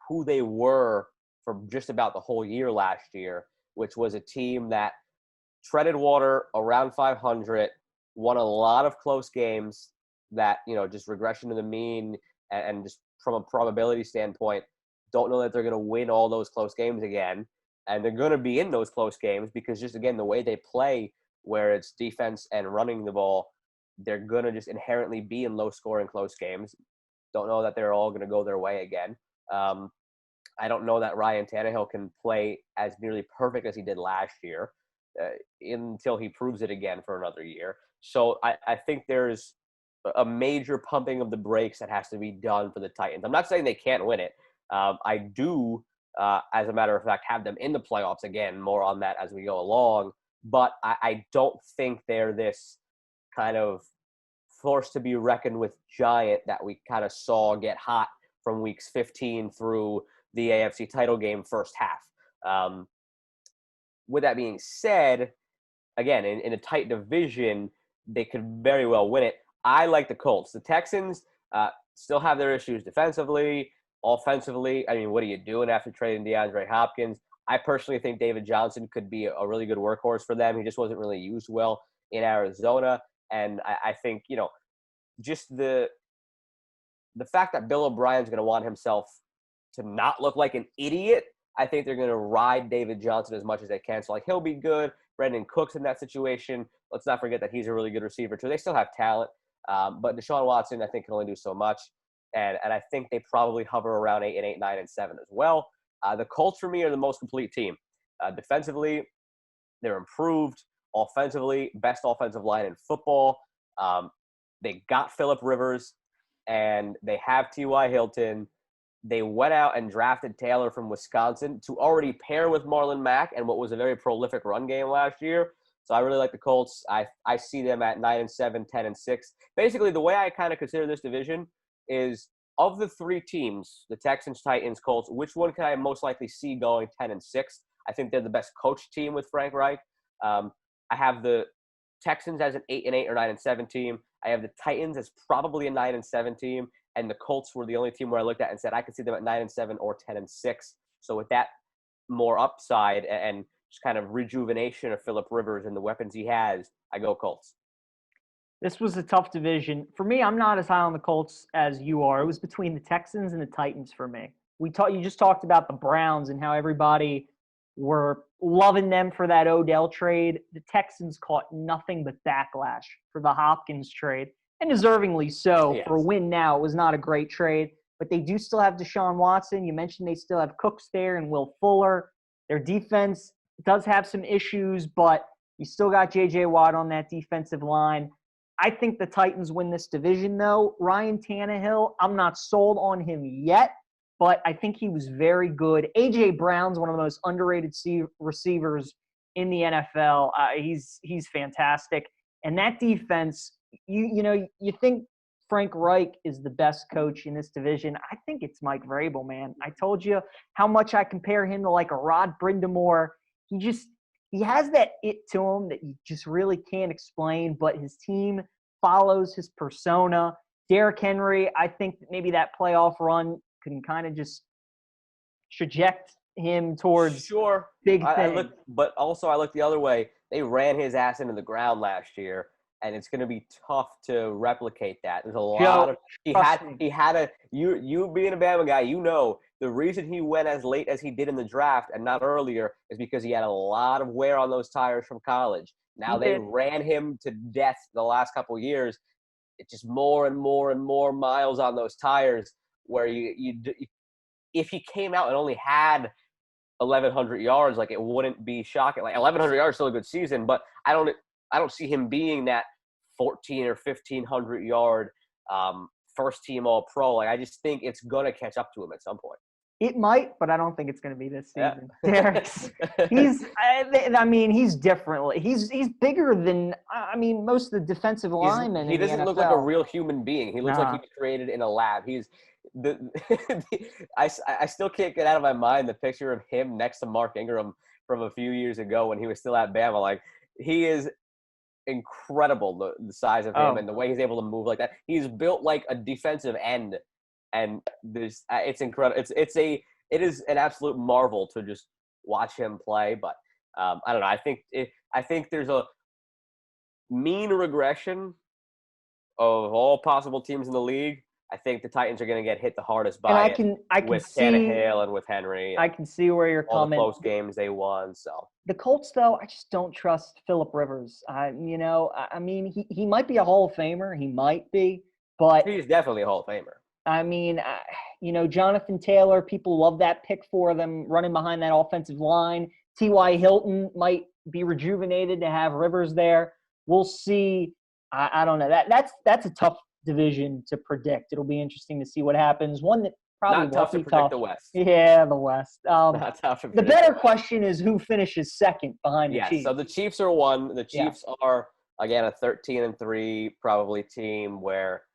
who they were for just about the whole year last year, which was a team that treaded water around 500, won a lot of close games that, just regression to the mean and just from a probability standpoint, don't know that they're going to win all those close games again. And they're going to be in those close games because just, again, the way they play, where it's defense and running the ball, they're going to just inherently be in low-scoring close games. Don't know that they're all going to go their way again. I don't know that Ryan Tannehill can play as nearly perfect as he did last year until he proves it again for another year. So I think there's a major pumping of the brakes that has to be done for the Titans. I'm not saying they can't win it. I do, as a matter of fact, have them in the playoffs again. More on that as we go along. But I don't think they're this kind of force to be reckoned with giant that we kind of saw get hot from weeks 15 through the AFC title game first half. With that being said, again, in a tight division, they could very well win it. I like the Colts. The Texans still have their issues defensively, offensively. I mean, what are you doing after trading DeAndre Hopkins? I personally think David Johnson could be a really good workhorse for them. He just wasn't really used well in Arizona. And I think, just the fact that Bill O'Brien's going to want himself to not look like an idiot, I think they're going to ride David Johnson as much as they can. So, he'll be good. Brandon Cooks in that situation. Let's not forget that he's a really good receiver, too. They still have talent. But Deshaun Watson, I think, can only do so much. And I think they probably hover around 8-8, 9-7 as well. The Colts, for me, are the most complete team. Defensively, they're improved. Offensively, best offensive line in football. They got Phillip Rivers, and they have T.Y. Hilton. They went out and drafted Taylor from Wisconsin to already pair with Marlon Mack and what was a very prolific run game last year. So I really like the Colts. I see them at 9-7, 10-6. Basically, the way I kind of consider this division is, of the 3 teams, the Texans, Titans, Colts, which one can I most likely see going 10-6? I think they're the best coached team with Frank Reich. I have the Texans as an 8-8 or 9-7 team. I have the Titans as probably a 9-7 team, and the Colts were the only team where I looked at and said I could see them at 9-7 or 10-6. So with that more upside and just kind of rejuvenation of Phillip Rivers and the weapons he has, I go Colts. This was a tough division. For me, I'm not as high on the Colts as you are. It was between the Texans and the Titans for me. You just talked about the Browns and how everybody were loving them for that Odell trade. The Texans caught nothing but backlash for the Hopkins trade, and deservingly so. Yes. For a win now, it was not a great trade, but they do still have Deshaun Watson. You mentioned they still have Cooks there and Will Fuller. Their defense does have some issues, but you still got J.J. Watt on that defensive line. I think the Titans win this division, though. Ryan Tannehill, I'm not sold on him yet, but I think he was very good. A.J. Brown's one of the most underrated receivers in the NFL. He's fantastic. And that defense, you think Frank Reich is the best coach in this division. I think it's Mike Vrabel, man. I told you how much I compare him to like a Rod Brindamore. He has that it to him that you just really can't explain, but his team follows his persona. Derrick Henry, I think maybe that playoff run can kind of just traject him towards big things. But also I look the other way. They ran his ass into the ground last year, and it's going to be tough to replicate that. There's a lot of – you being a Bama guy, the reason he went as late as he did in the draft and not earlier is because he had a lot of wear on those tires from college. Now they ran him to death the last couple of years. It's just more and more and more miles on those tires where if he came out and only had 1,100 yards, like it wouldn't be shocking. Like 1,100 yards is still a good season, but I don't see him being that 1,400 or 1,500 yard first team All Pro. Like I just think it's gonna catch up to him at some point. It might, but I don't think it's going to be this season. Yeah. He's different. He's bigger than most of the defensive linemen. He doesn't look like a real human being. He looks like he was created in a lab. I still can't get out of my mind the picture of him next to Mark Ingram from a few years ago when he was still at Bama. Like he is incredible, the size of him and the way he's able to move like that. He's built like a defensive end. And it's incredible. It is an absolute marvel to just watch him play. But I don't know. I think there's a mean regression of all possible teams in the league. I think the Titans are going to get hit the hardest by with Tannehill and with Henry. I can see where you're coming. All the close games they won. So the Colts, though, I just don't trust Phillip Rivers. He might be a Hall of Famer. He might be, but he's definitely a Hall of Famer. Jonathan Taylor, people love that pick for them running behind that offensive line. T.Y. Hilton might be rejuvenated to have Rivers there. We'll see. I don't know. That's a tough division to predict. It'll be interesting to see what happens. One that probably not tough to predict the West. Yeah, the West. Not tough to predict. The better question is who finishes second behind the Chiefs. So the Chiefs are one. The Chiefs are, again, a 13-3 probably team where –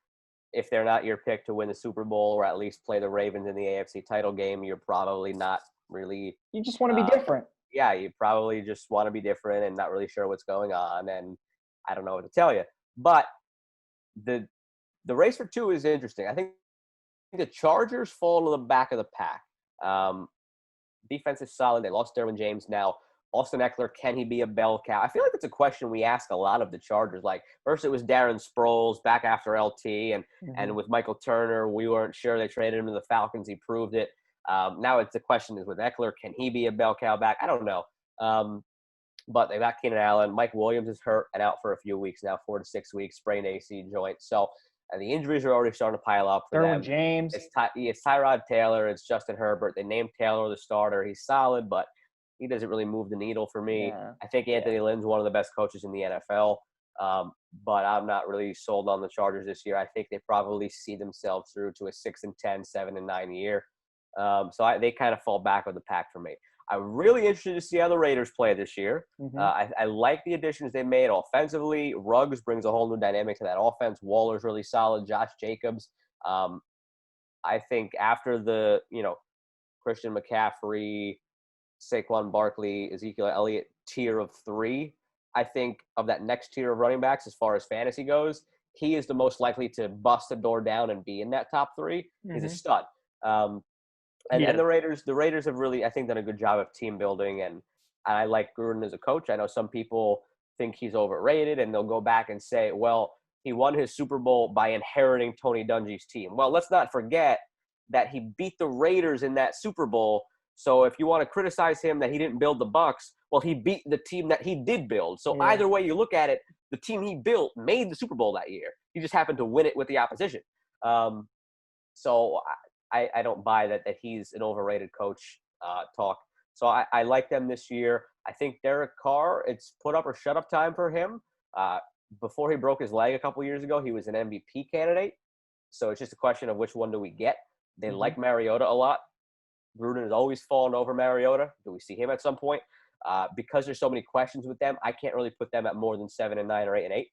if they're not your pick to win the Super Bowl or at least play the Ravens in the AFC title game, you're probably not really – you just want to be different. Yeah, you probably just want to be different and not really sure what's going on, and I don't know what to tell you. But the race for two is interesting. I think the Chargers fall to the back of the pack. Defense is solid. They lost Derwin James now. Austin Eckler, can he be a bell cow? I feel like it's a question we ask a lot of the Chargers. Like, first it was Darren Sproles back after LT, and with Michael Turner, we weren't sure. They traded him to the Falcons. He proved it. Now it's the question is with Eckler, can he be a bell cow back? I don't know. But they got Keenan Allen. Mike Williams is hurt and out for a few weeks now, 4 to 6 weeks, sprained AC joint. So the injuries are already starting to pile up for them. Derwin James. It's Tyrod Taylor. It's Justin Herbert. They named Taylor the starter. He's solid, but he doesn't really move the needle for me. Yeah. I think Anthony Lynn's one of the best coaches in the NFL, but I'm not really sold on the Chargers this year. I think they probably see themselves through to a 6-10, 7-9 year. So they kind of fall back with the pack for me. I'm really interested to see how the Raiders play this year. I like the additions they made offensively. Ruggs brings a whole new dynamic to that offense. Waller's really solid. Josh Jacobs. I think after the, Christian McCaffrey, Saquon Barkley, Ezekiel Elliott tier of 3, I think of that next tier of running backs as far as fantasy goes, he is the most likely to bust the door down and be in that top 3. He's a stud. And the Raiders have really, I think, done a good job of team building, and I like Gruden as a coach. I know some people think he's overrated, and they'll go back and say, well, he won his Super Bowl by inheriting Tony Dungy's team. Well, let's not forget that he beat the Raiders in that Super Bowl. So if you want to criticize him that he didn't build the Bucs, well, he beat the team that he did build. So either way you look at it, the team he built made the Super Bowl that year. He just happened to win it with the opposition. So I don't buy that he's an overrated coach talk. So I like them this year. I think Derek Carr, it's put up or shut up time for him. Before he broke his leg a couple years ago, he was an MVP candidate. So it's just a question of which one do we get. They like Mariota a lot. Gruden has always fallen over Mariota. Do we see him at some point? Because there's so many questions with them, I can't really put them at more than 7-9 or 8-8.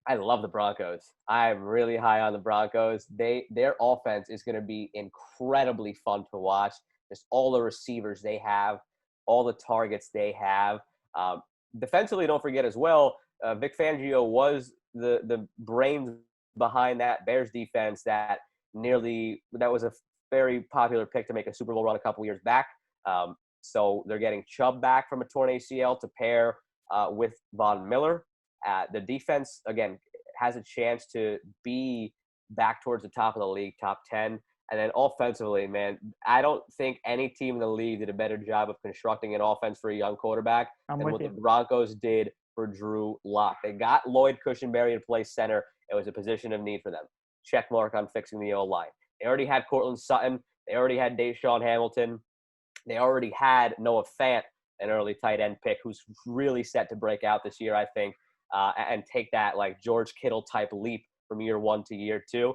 I love the Broncos. I'm really high on the Broncos. Their offense is going to be incredibly fun to watch. Just all the receivers they have, all the targets they have. Defensively, don't forget as well, Vic Fangio was the brains behind that Bears defense that was a very popular pick to make a Super Bowl run a couple years back. So they're getting Chubb back from a torn ACL to pair with Von Miller. The defense, again, has a chance to be back towards the top of the league, top 10. And then offensively, man, I don't think any team in the league did a better job of constructing an offense for a young quarterback than what the Broncos did for Drew Lock. They got Lloyd Cushenberry to play center. It was a position of need for them. Check mark on fixing the O-line. They already had Cortland Sutton. They already had Deshaun Hamilton. They already had Noah Fant, an early tight end pick who's really set to break out this year, I think, and take that like George Kittle type leap from year 1 to year 2.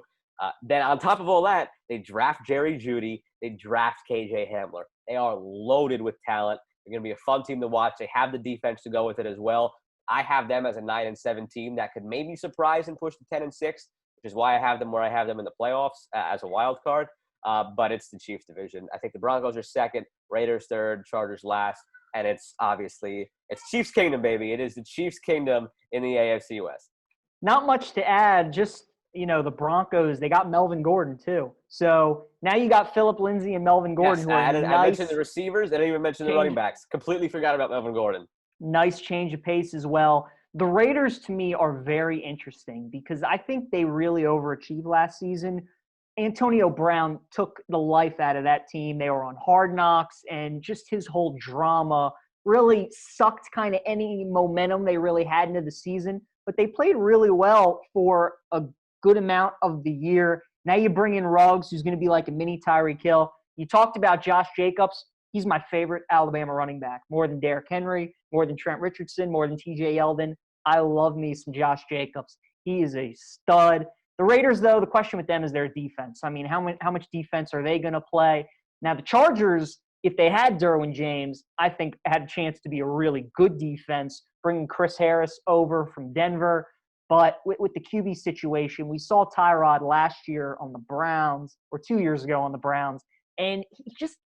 Then on top of all that, they draft Jerry Jeudy. They draft KJ Hamler. They are loaded with talent. They're going to be a fun team to watch. They have the defense to go with it as well. I have them as a 9-7 team that could maybe surprise and push to 10-6, which is why I have them where I have them in the playoffs as a wild card. But it's the Chiefs division. I think the Broncos are second, Raiders third, Chargers last, and it's Chiefs Kingdom, baby. It is the Chiefs Kingdom in the AFC West. Not much to add, just the Broncos, they got Melvin Gordon too. So now you got Phillip Lindsay and Melvin Gordon. Yes, I mentioned the receivers. I didn't even mention the running backs. Completely forgot about Melvin Gordon. Nice change of pace as well. The Raiders, to me, are very interesting because I think they really overachieved last season. Antonio Brown took the life out of that team. They were on Hard Knocks, and just his whole drama really sucked kind of any momentum they really had into the season. But they played really well for a good amount of the year. Now you bring in Ruggs, who's going to be like a mini Tyreek Hill. You talked about Josh Jacobs. He's my favorite Alabama running back, more than Derrick Henry, more than Trent Richardson, more than TJ Yeldon. I love me some Josh Jacobs. He is a stud. The Raiders, though, the question with them is their defense. I mean, how much defense are they going to play? Now, the Chargers, if they had Derwin James, I think had a chance to be a really good defense, bringing Chris Harris over from Denver. But with the QB situation, we saw Tyrod last year on the Browns, or 2 years ago on the Browns, and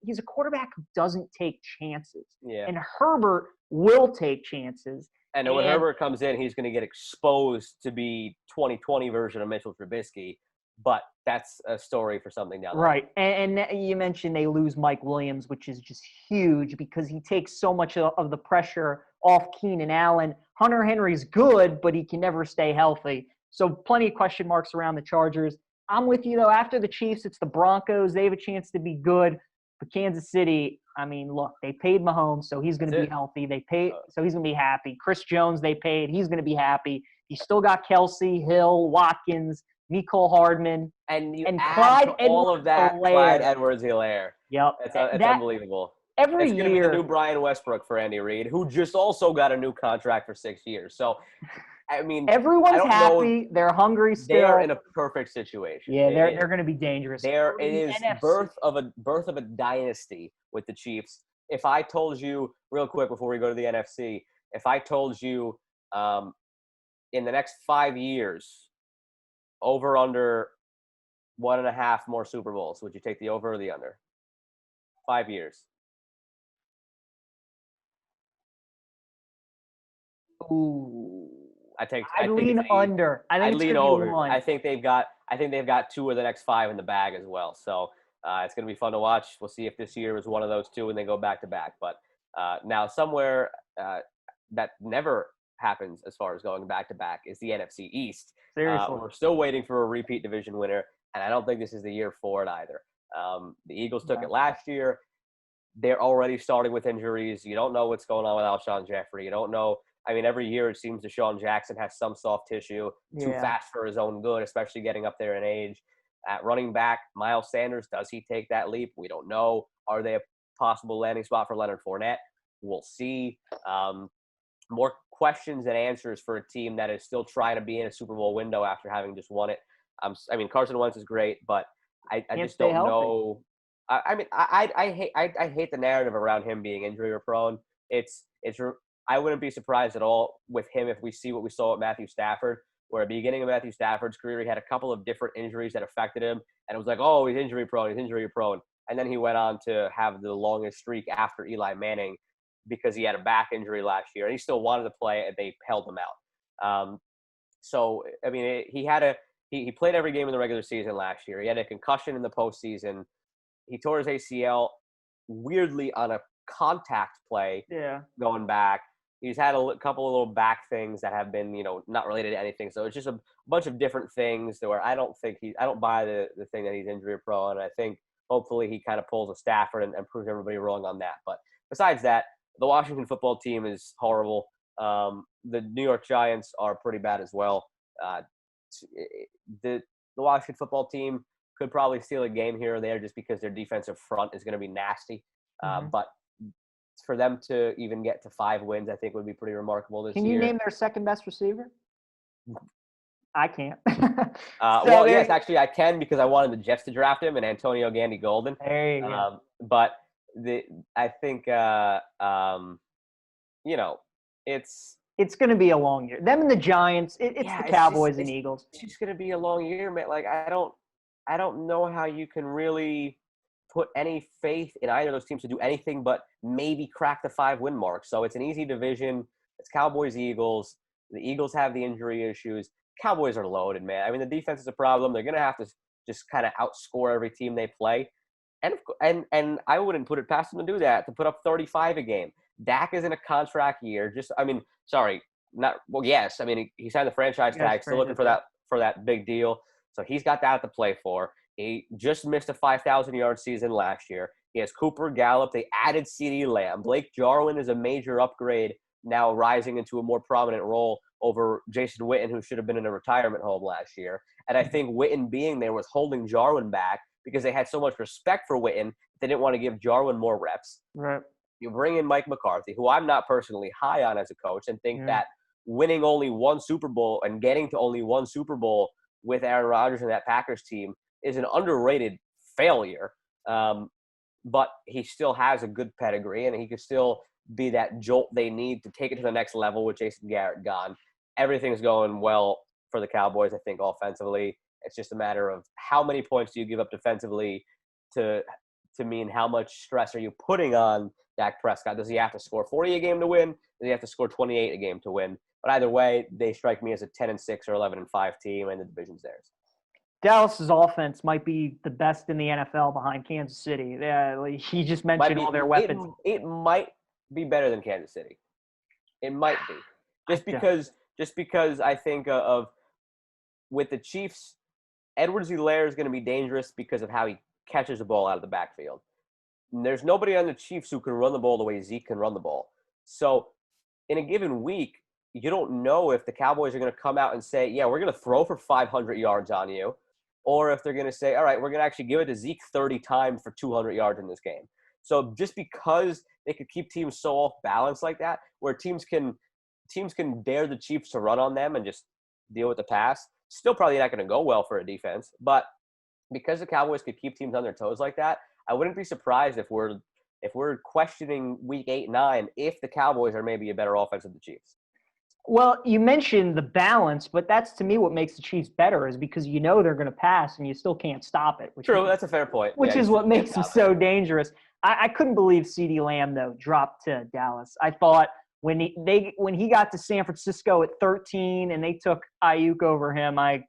he's a quarterback who doesn't take chances. Yeah. And Herbert will take chances. And when Herbert comes in, he's going to get exposed to be 2020 version of Mitchell Trubisky. But that's a story for something down the line. Right. And you mentioned they lose Mike Williams, which is just huge because he takes so much of the pressure off Keenan Allen. Hunter Henry's good, but he can never stay healthy. So plenty of question marks around the Chargers. I'm with you, though. After the Chiefs, it's the Broncos. They have a chance to be good. But Kansas City, I mean, look, they paid Mahomes, so he's going to be healthy. They paid, so he's going to be happy. Chris Jones, they paid. He's going to be happy. You still got Kelsey, Hill, Watkins, Nicole Hardman, and Clyde all of that. Clyde Edwards-Helaire. Yep, it's unbelievable. It's going to be the new Brian Westbrook for Andy Reid, who just also got a new contract for 6 years. So, I mean, everyone's happy. They're hungry still. They're in a perfect situation. Yeah, they're going to be dangerous. It is birth of a dynasty with the Chiefs. If I told you real quick before we go to the NFC, if I told you in the next 5 years, over under 1.5 more Super Bowls, would you take the over or the under? 5 years. Ooh. I'd lean under. I'd lean over. I think they've got 2 of the next 5 in the bag as well. So it's going to be fun to watch. We'll see if this year was one of those 2 and they go back to back. But now somewhere that never happens as far as going back to back is the NFC East. Seriously. We're still waiting for a repeat division winner, and I don't think this is the year for it either. The Eagles took it last year. They're already starting with injuries. You don't know what's going on with Alshon Jeffrey. You don't know. I mean, every year it seems Deshaun Jackson has some soft tissue, too fast for his own good, especially getting up there in age. At running back, Miles Sanders, does he take that leap? We don't know. Are they a possible landing spot for Leonard Fournette? We'll see. More questions than answers for a team that is still trying to be in a Super Bowl window after having just won it. I mean, Carson Wentz is great, but I just don't know. I hate the narrative around him being injury prone. I wouldn't be surprised at all with him if we see what we saw with Matthew Stafford, where at the beginning of Matthew Stafford's career, he had a couple of different injuries that affected him, and it was like, oh, he's injury prone, and then he went on to have the longest streak after Eli Manning because he had a back injury last year, and he still wanted to play, and they held him out. So I mean, he played every game in the regular season last year. He had a concussion in the postseason. He tore his ACL weirdly on a contact play. Yeah. Going back. He's had a couple of little back things that have been, not related to anything. So it's just a bunch of different things where I don't buy the thing that he's injury prone. And I think hopefully he kind of pulls a Stafford and proves everybody wrong on that. But besides that, the Washington football team is horrible. The New York Giants are pretty bad as well. The Washington football team could probably steal a game here or there just because their defensive front is going to be nasty. But for them to even get to 5 wins, I think would be pretty remarkable this year. Can you name their second best receiver? I can't. Yes, actually I can because I wanted the Jets to draft him and Antonio Gandy Golden. There you go. But I think it's going to be a long year. Them and the Giants, it's the Cowboys and Eagles. It's just going to be a long year, man. Like I don't know how you can really put any faith in either of those teams to do anything but maybe crack the 5-win mark. So it's an easy division. It's Cowboys, Eagles. The Eagles have the injury issues. Cowboys are loaded, man. I mean, the defense is a problem. They're going to have to just kind of outscore every team they play. And I wouldn't put it past them to do that, to put up 35 a game. Dak is in a contract year. Yes. I mean, he signed the franchise tag, still looking for that big deal. So he's got that to play for. He just missed a 5,000-yard season last year. He has Cooper, Gallup. They added CeeDee Lamb. Blake Jarwin is a major upgrade, now rising into a more prominent role over Jason Witten, who should have been in a retirement home last year. And I think Witten being there was holding Jarwin back because they had so much respect for Witten, they didn't want to give Jarwin more reps. Right. You bring in Mike McCarthy, who I'm not personally high on as a coach, and think that winning only one Super Bowl and getting to only one Super Bowl with Aaron Rodgers and that Packers team is an underrated failure. But he still has a good pedigree, and he could still be that jolt they need to take it to the next level with Jason Garrett gone. Everything's going well for the Cowboys, I think, offensively. It's just a matter of how many points do you give up defensively to mean how much stress are you putting on Dak Prescott? Does he have to score 40 a game to win? Does he have to score 28 a game to win? But either way, they strike me as a 10-6 or 11-5 team, and the division's theirs. Dallas's offense might be the best in the NFL behind Kansas City. He just mentioned all their weapons. It might be better than Kansas City. It might be. Just because I think of with the Chiefs, Edwards-Helaire is going to be dangerous because of how he catches the ball out of the backfield. And there's nobody on the Chiefs who can run the ball the way Zeke can run the ball. So in a given week, you don't know if the Cowboys are going to come out and say, yeah, we're going to throw for 500 yards on you, or if they're going to say, all right, we're going to actually give it to Zeke 30 times for 200 yards in this game. So just because they could keep teams so off balance like that, where teams can dare the Chiefs to run on them and just deal with the pass, still probably not going to go well for a defense. But because the Cowboys could keep teams on their toes like that, I wouldn't be surprised if we're questioning week 8-9 if the Cowboys are maybe a better offense than the Chiefs. Well, you mentioned the balance, but that's to me what makes the Chiefs better is because they're going to pass and you still can't stop it. True, that's a fair point. Which is what makes them so dangerous. I couldn't believe CeeDee Lamb, though, dropped to Dallas. I thought when he got to San Francisco at 13 and they took Ayuk over him, I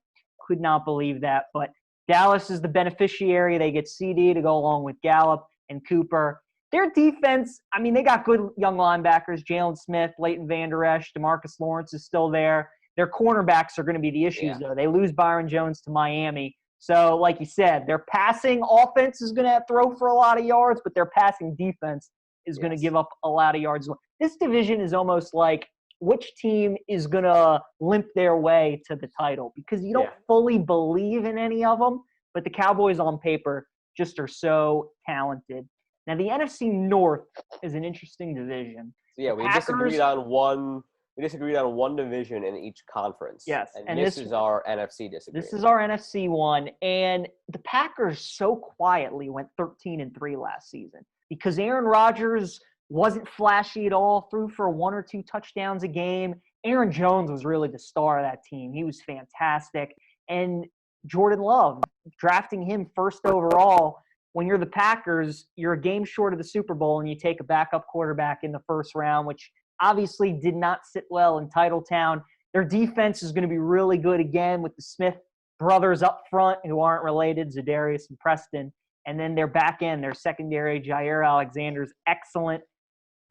could not believe that. But Dallas is the beneficiary. They get CD to go along with Gallup and Cooper. Their defense, I mean, they got good young linebackers, Jalen Smith, Leighton Vander Esch, DeMarcus Lawrence is still there. Their cornerbacks are going to be the issues, though. They lose Byron Jones to Miami. So, like you said, their passing offense is going to throw for a lot of yards, but their passing defense is going to give up a lot of yards. This division is almost like which team is going to limp their way to the title because you don't fully believe in any of them, but the Cowboys on paper just are so talented. Now, the NFC North is an interesting division. So, yeah, The we Packers, disagreed on one. We disagreed on one division in each conference. yes, And this is our NFC disagreement. This is our NFC one, and the Packers so quietly went 13-3 last season because Aaron Rodgers wasn't flashy at all, threw for 1 or 2 touchdowns a game. Aaron Jones was really the star of that team. He was fantastic. And Jordan Love, drafting him first overall, when you're the Packers, you're a game short of the Super Bowl and you take a backup quarterback in the first round, which obviously did not sit well in Titletown. Their defense is going to be really good again with the Smith brothers up front who aren't related, Zadarius and Preston. And then their back end, their secondary, Jair Alexander's excellent.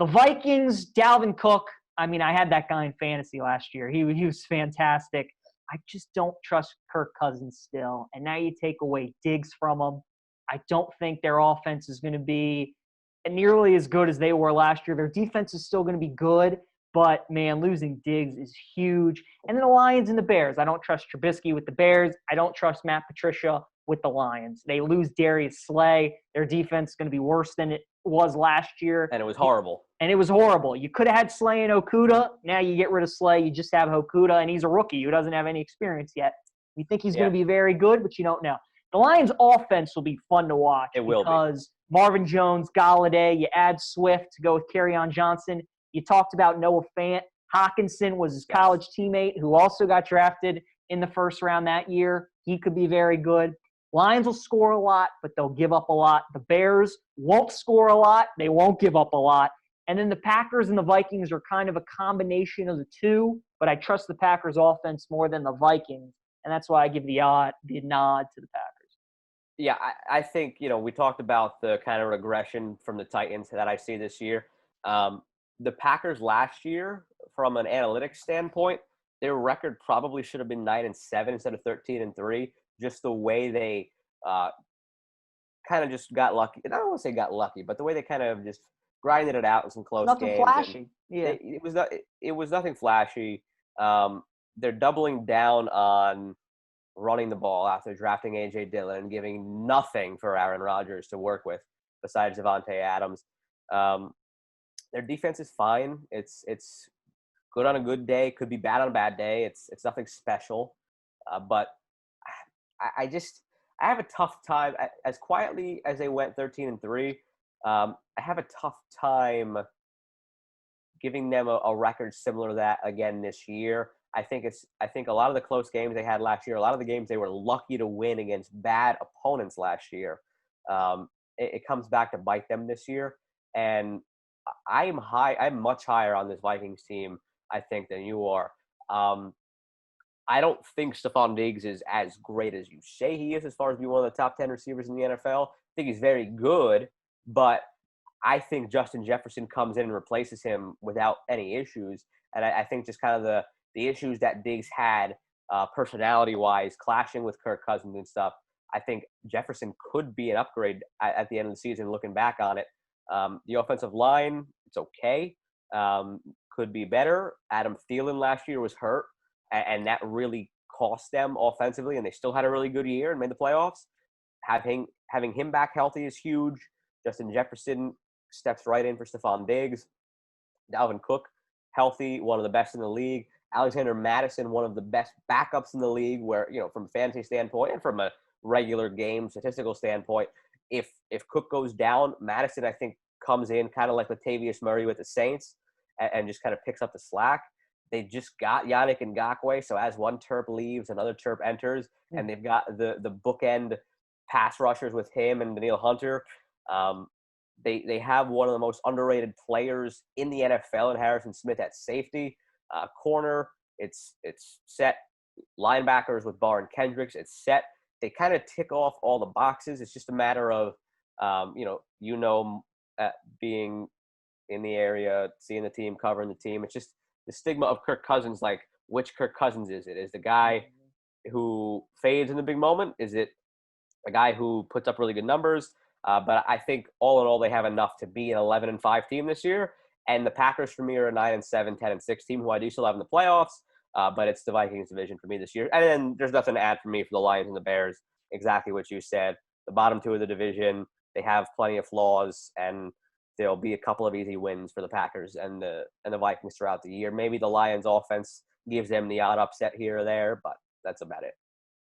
The Vikings, Dalvin Cook, I mean, I had that guy in fantasy last year. He was fantastic. I just don't trust Kirk Cousins still. And now you take away Diggs from him. I don't think their offense is going to be nearly as good as they were last year. Their defense is still going to be good, but, man, losing Diggs is huge. And then the Lions and the Bears. I don't trust Trubisky with the Bears. I don't trust Matt Patricia with the Lions. They lose Darius Slay. Their defense is going to be worse than it was last year. And it was horrible. And it was horrible. You could have had Slay and Okuda. Now you get rid of Slay. You just have Okuda, and he's a rookie who doesn't have any experience yet. You think he's going to be very good, but you don't know. The Lions' offense will be fun to watch. It will because Marvin Jones, Galladay, you add Swift to go with Kerryon Johnson. You talked about Noah Fant. Hawkinson was his college teammate who also got drafted in the first round that year. He could be very good. Lions will score a lot, but they'll give up a lot. The Bears won't score a lot. They won't give up a lot. And then the Packers and the Vikings are kind of a combination of the two, but I trust the Packers offense more than the Vikings. And that's why I give the nod to the Packers. Yeah, I think, we talked about the kind of regression from the Titans that I see this year. The Packers last year, from an analytics standpoint, their record probably should have been 9-7 instead of 13-3. Just the way they kind of just got lucky. And I don't want to say got lucky, but the way they kind of just grinded it out in some close games. Nothing flashy. Yeah, it was nothing flashy. They're doubling down on running the ball after drafting A.J. Dillon and giving nothing for Aaron Rodgers to work with besides Devontae Adams. Their defense is fine. It's good on a good day, could be bad on a bad day. It's nothing special. But I have a tough time, as quietly as they went 13-3, I have a tough time giving them a record similar to that again this year. I think a lot of the close games they had last year, a lot of the games they were lucky to win against bad opponents last year. It comes back to bite them this year. And I'm much higher on this Vikings team, I think, than you are. I don't think Stephon Diggs is as great as you say he is as far as being one of the top 10 receivers in the NFL. I think he's very good, but I think Justin Jefferson comes in and replaces him without any issues. And I think just kind of the issues that Diggs had personality-wise, clashing with Kirk Cousins and stuff, I think Jefferson could be an upgrade at the end of the season looking back on it. The offensive line, it's okay. Could be better. Adam Thielen last year was hurt, and that really cost them offensively, and they still had a really good year and made the playoffs. Having him back healthy is huge. Justin Jefferson steps right in for Stephon Diggs. Dalvin Cook, healthy, one of the best in the league. Alexander Mattison, one of the best backups in the league, where, from a fantasy standpoint and from a regular game statistical standpoint, if Cook goes down, Mattison, I think, comes in kind of like Latavius Murray with the Saints and just kind of picks up the slack. They just got Yannick Ngakoue, so as one Terp leaves, another Terp enters, and they've got the bookend pass rushers with him and Daniil Hunter. They have one of the most underrated players in the NFL in Harrison Smith at safety. Corner, it's set. Linebackers with Barr and Kendricks, it's set. They kind of tick off all the boxes. It's just a matter of, being in the area, seeing the team, covering the team. It's just the stigma of Kirk Cousins. Like, which Kirk Cousins is it? Is the guy who fades in the big moment? Is it a guy who puts up really good numbers? But I think all in all, they have enough to be an 11-5 team this year. And the Packers, for me, are a 9-7, 10-6 team who I do still have in the playoffs. But it's the Vikings division for me this year. And then there's nothing to add for me for the Lions and the Bears. Exactly what you said. The bottom two of the division, they have plenty of flaws, and there'll be a couple of easy wins for the Packers and the Vikings throughout the year. Maybe the Lions offense gives them the odd upset here or there, but that's about it.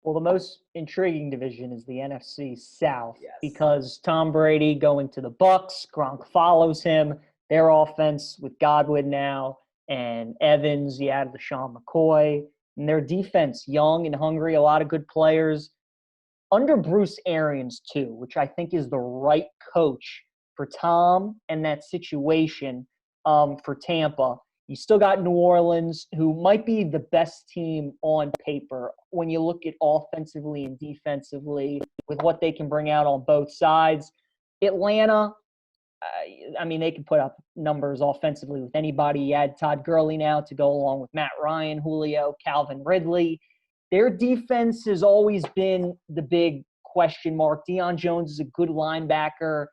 Well, the most intriguing division is the NFC South Yes. because Tom Brady going to the Bucks, Gronk follows him. Their offense with Godwin now and Evans, you added LaShawn McCoy, and their defense young and hungry, a lot of good players under Bruce Arians too, which I think is the right coach for Tom and that situation for Tampa. You still got New Orleans, who might be the best team on paper when you look at offensively and defensively with what they can bring out on both sides. Atlanta, I mean, they can put up numbers offensively with anybody. You add Todd Gurley now to go along with Matt Ryan, Julio, Calvin Ridley. Their defense has always been the big question mark. Deion Jones is a good linebacker.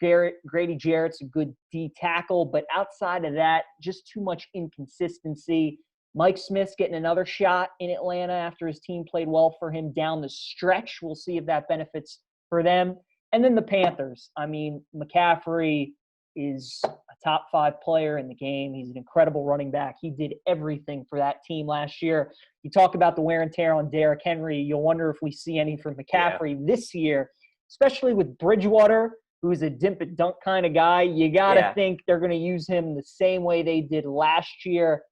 Grady Jarrett's a good D tackle, but outside of that, just too much inconsistency. Mike Smith's getting another shot in Atlanta after his team played well for him down the stretch. We'll see if that benefits for them. And then the Panthers. I mean, McCaffrey is a top 5 player in the game. He's an incredible running back. He did everything for that team last year. You talk about the wear and tear on Derrick Henry. You'll wonder if we see any from McCaffrey this year, especially with Bridgewater, who's a dimp and dunk kind of guy. You got to think they're going to use him the same way they did last year.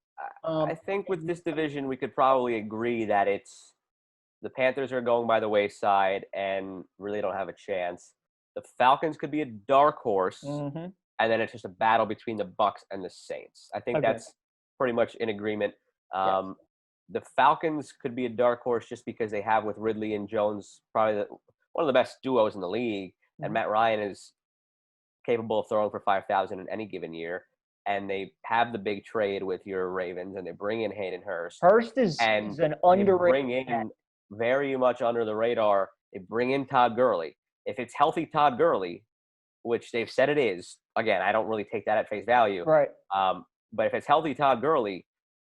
I think with this division, we could probably agree that it's the Panthers are going by the wayside and really don't have a chance. The Falcons could be a dark horse, and then it's just a battle between the Bucks and the Saints. I think that's pretty much in agreement. The Falcons could be a dark horse just because they have with Ridley and Jones probably one of the best duos in the league, and Matt Ryan is capable of throwing for 5,000 in any given year. And they have the big trade with your Ravens, and they bring in Hayden Hurst. Hurst is an underrated. Bring in very much under the radar. They bring in Todd Gurley. If it's healthy Todd Gurley, which they've said it is, again, I don't really take that at face value. Right. But if it's healthy Todd Gurley,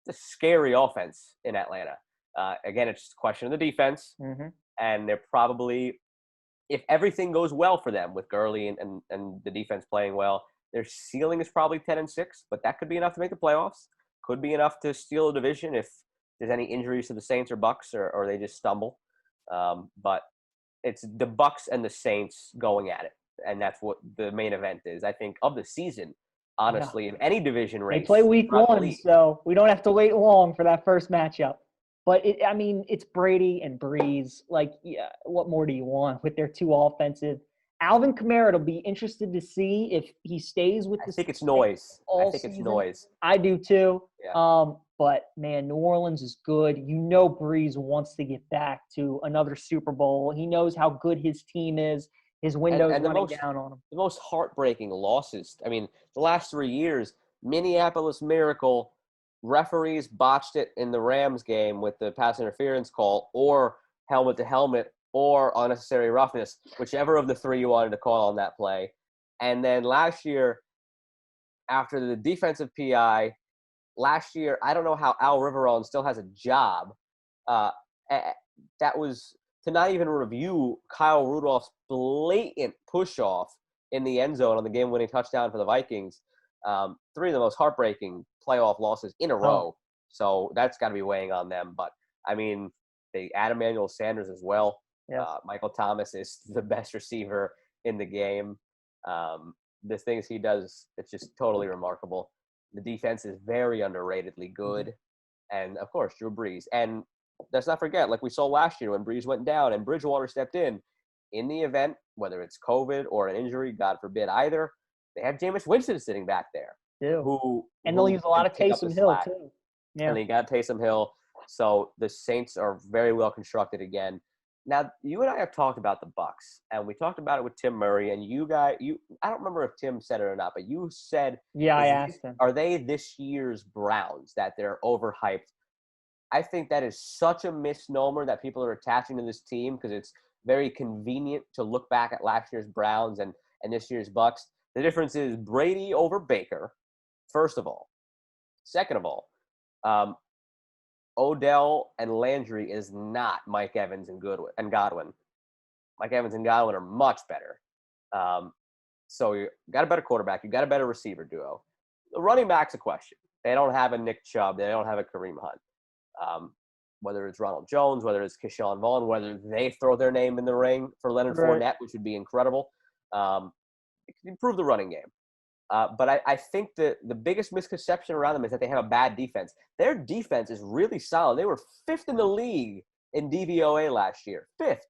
it's a scary offense in Atlanta. Again, it's just a question of the defense. And they're probably, if everything goes well for them with Gurley and the defense playing well, their ceiling is probably 10-6, but that could be enough to make the playoffs. Could be enough to steal a division if there's any injuries to the Saints or Bucks or they just stumble. But it's the Bucks and the Saints going at it, and that's what the main event is. I think of the season, honestly, in any division race. They play week 1, so we don't have to wait long for that first matchup. But, it's Brady and Breeze. Like, what more do you want with their two offensive? Alvin Kamara, it'll be interested to see if he stays with this. I think it's noise. I do too. Yeah. But, man, New Orleans is good. Breeze wants to get back to another Super Bowl. He knows how good his team is. His window's running down on him. The most heartbreaking losses, the last 3 years, Minneapolis Miracle, referees botched it in the Rams game with the pass interference call or helmet to helmet or unnecessary roughness, whichever of the three you wanted to call on that play. And then last year, after the defensive PI, I don't know how Al Riveron still has a job. That was to not even review Kyle Rudolph's blatant push-off in the end zone on the game-winning touchdown for the Vikings. 3 of the most heartbreaking playoff losses in a row. So that's got to be weighing on them. But, they add Emmanuel Sanders as well. Yeah. Michael Thomas is the best receiver in the game. The things he does, it's just totally remarkable. The defense is very underratedly good. And, of course, Drew Brees. And let's not forget, like we saw last year when Brees went down and Bridgewater stepped in the event, whether it's COVID or an injury, God forbid either, they have Jameis Winston sitting back there. Yeah. And they'll use a lot of Taysom Hill, too. Yeah. And they got Taysom Hill. So the Saints are very well constructed again. Now, you and I have talked about the Bucks, and we talked about it with Tim Murray, and I don't remember if Tim said it or not, but you said, I asked him, are they this year's Browns, that they're overhyped? I think that is such a misnomer that people are attaching to this team because it's very convenient to look back at last year's Browns and this year's Bucks. The difference is Brady over Baker, first of all. Second of all, Odell and Landry is not Mike Evans and Godwin. Mike Evans and Godwin are much better. So you got a better quarterback. You got a better receiver duo. The running back's a question. They don't have a Nick Chubb. They don't have a Kareem Hunt. Whether it's Ronald Jones, whether it's Keyshawn Vaughn, whether they throw their name in the ring for Leonard Fournette, which would be incredible. It can improve the running game. But I think that the biggest misconception around them is that they have a bad defense. Their defense is really solid. They were 5th in the league in DVOA last year. 5th.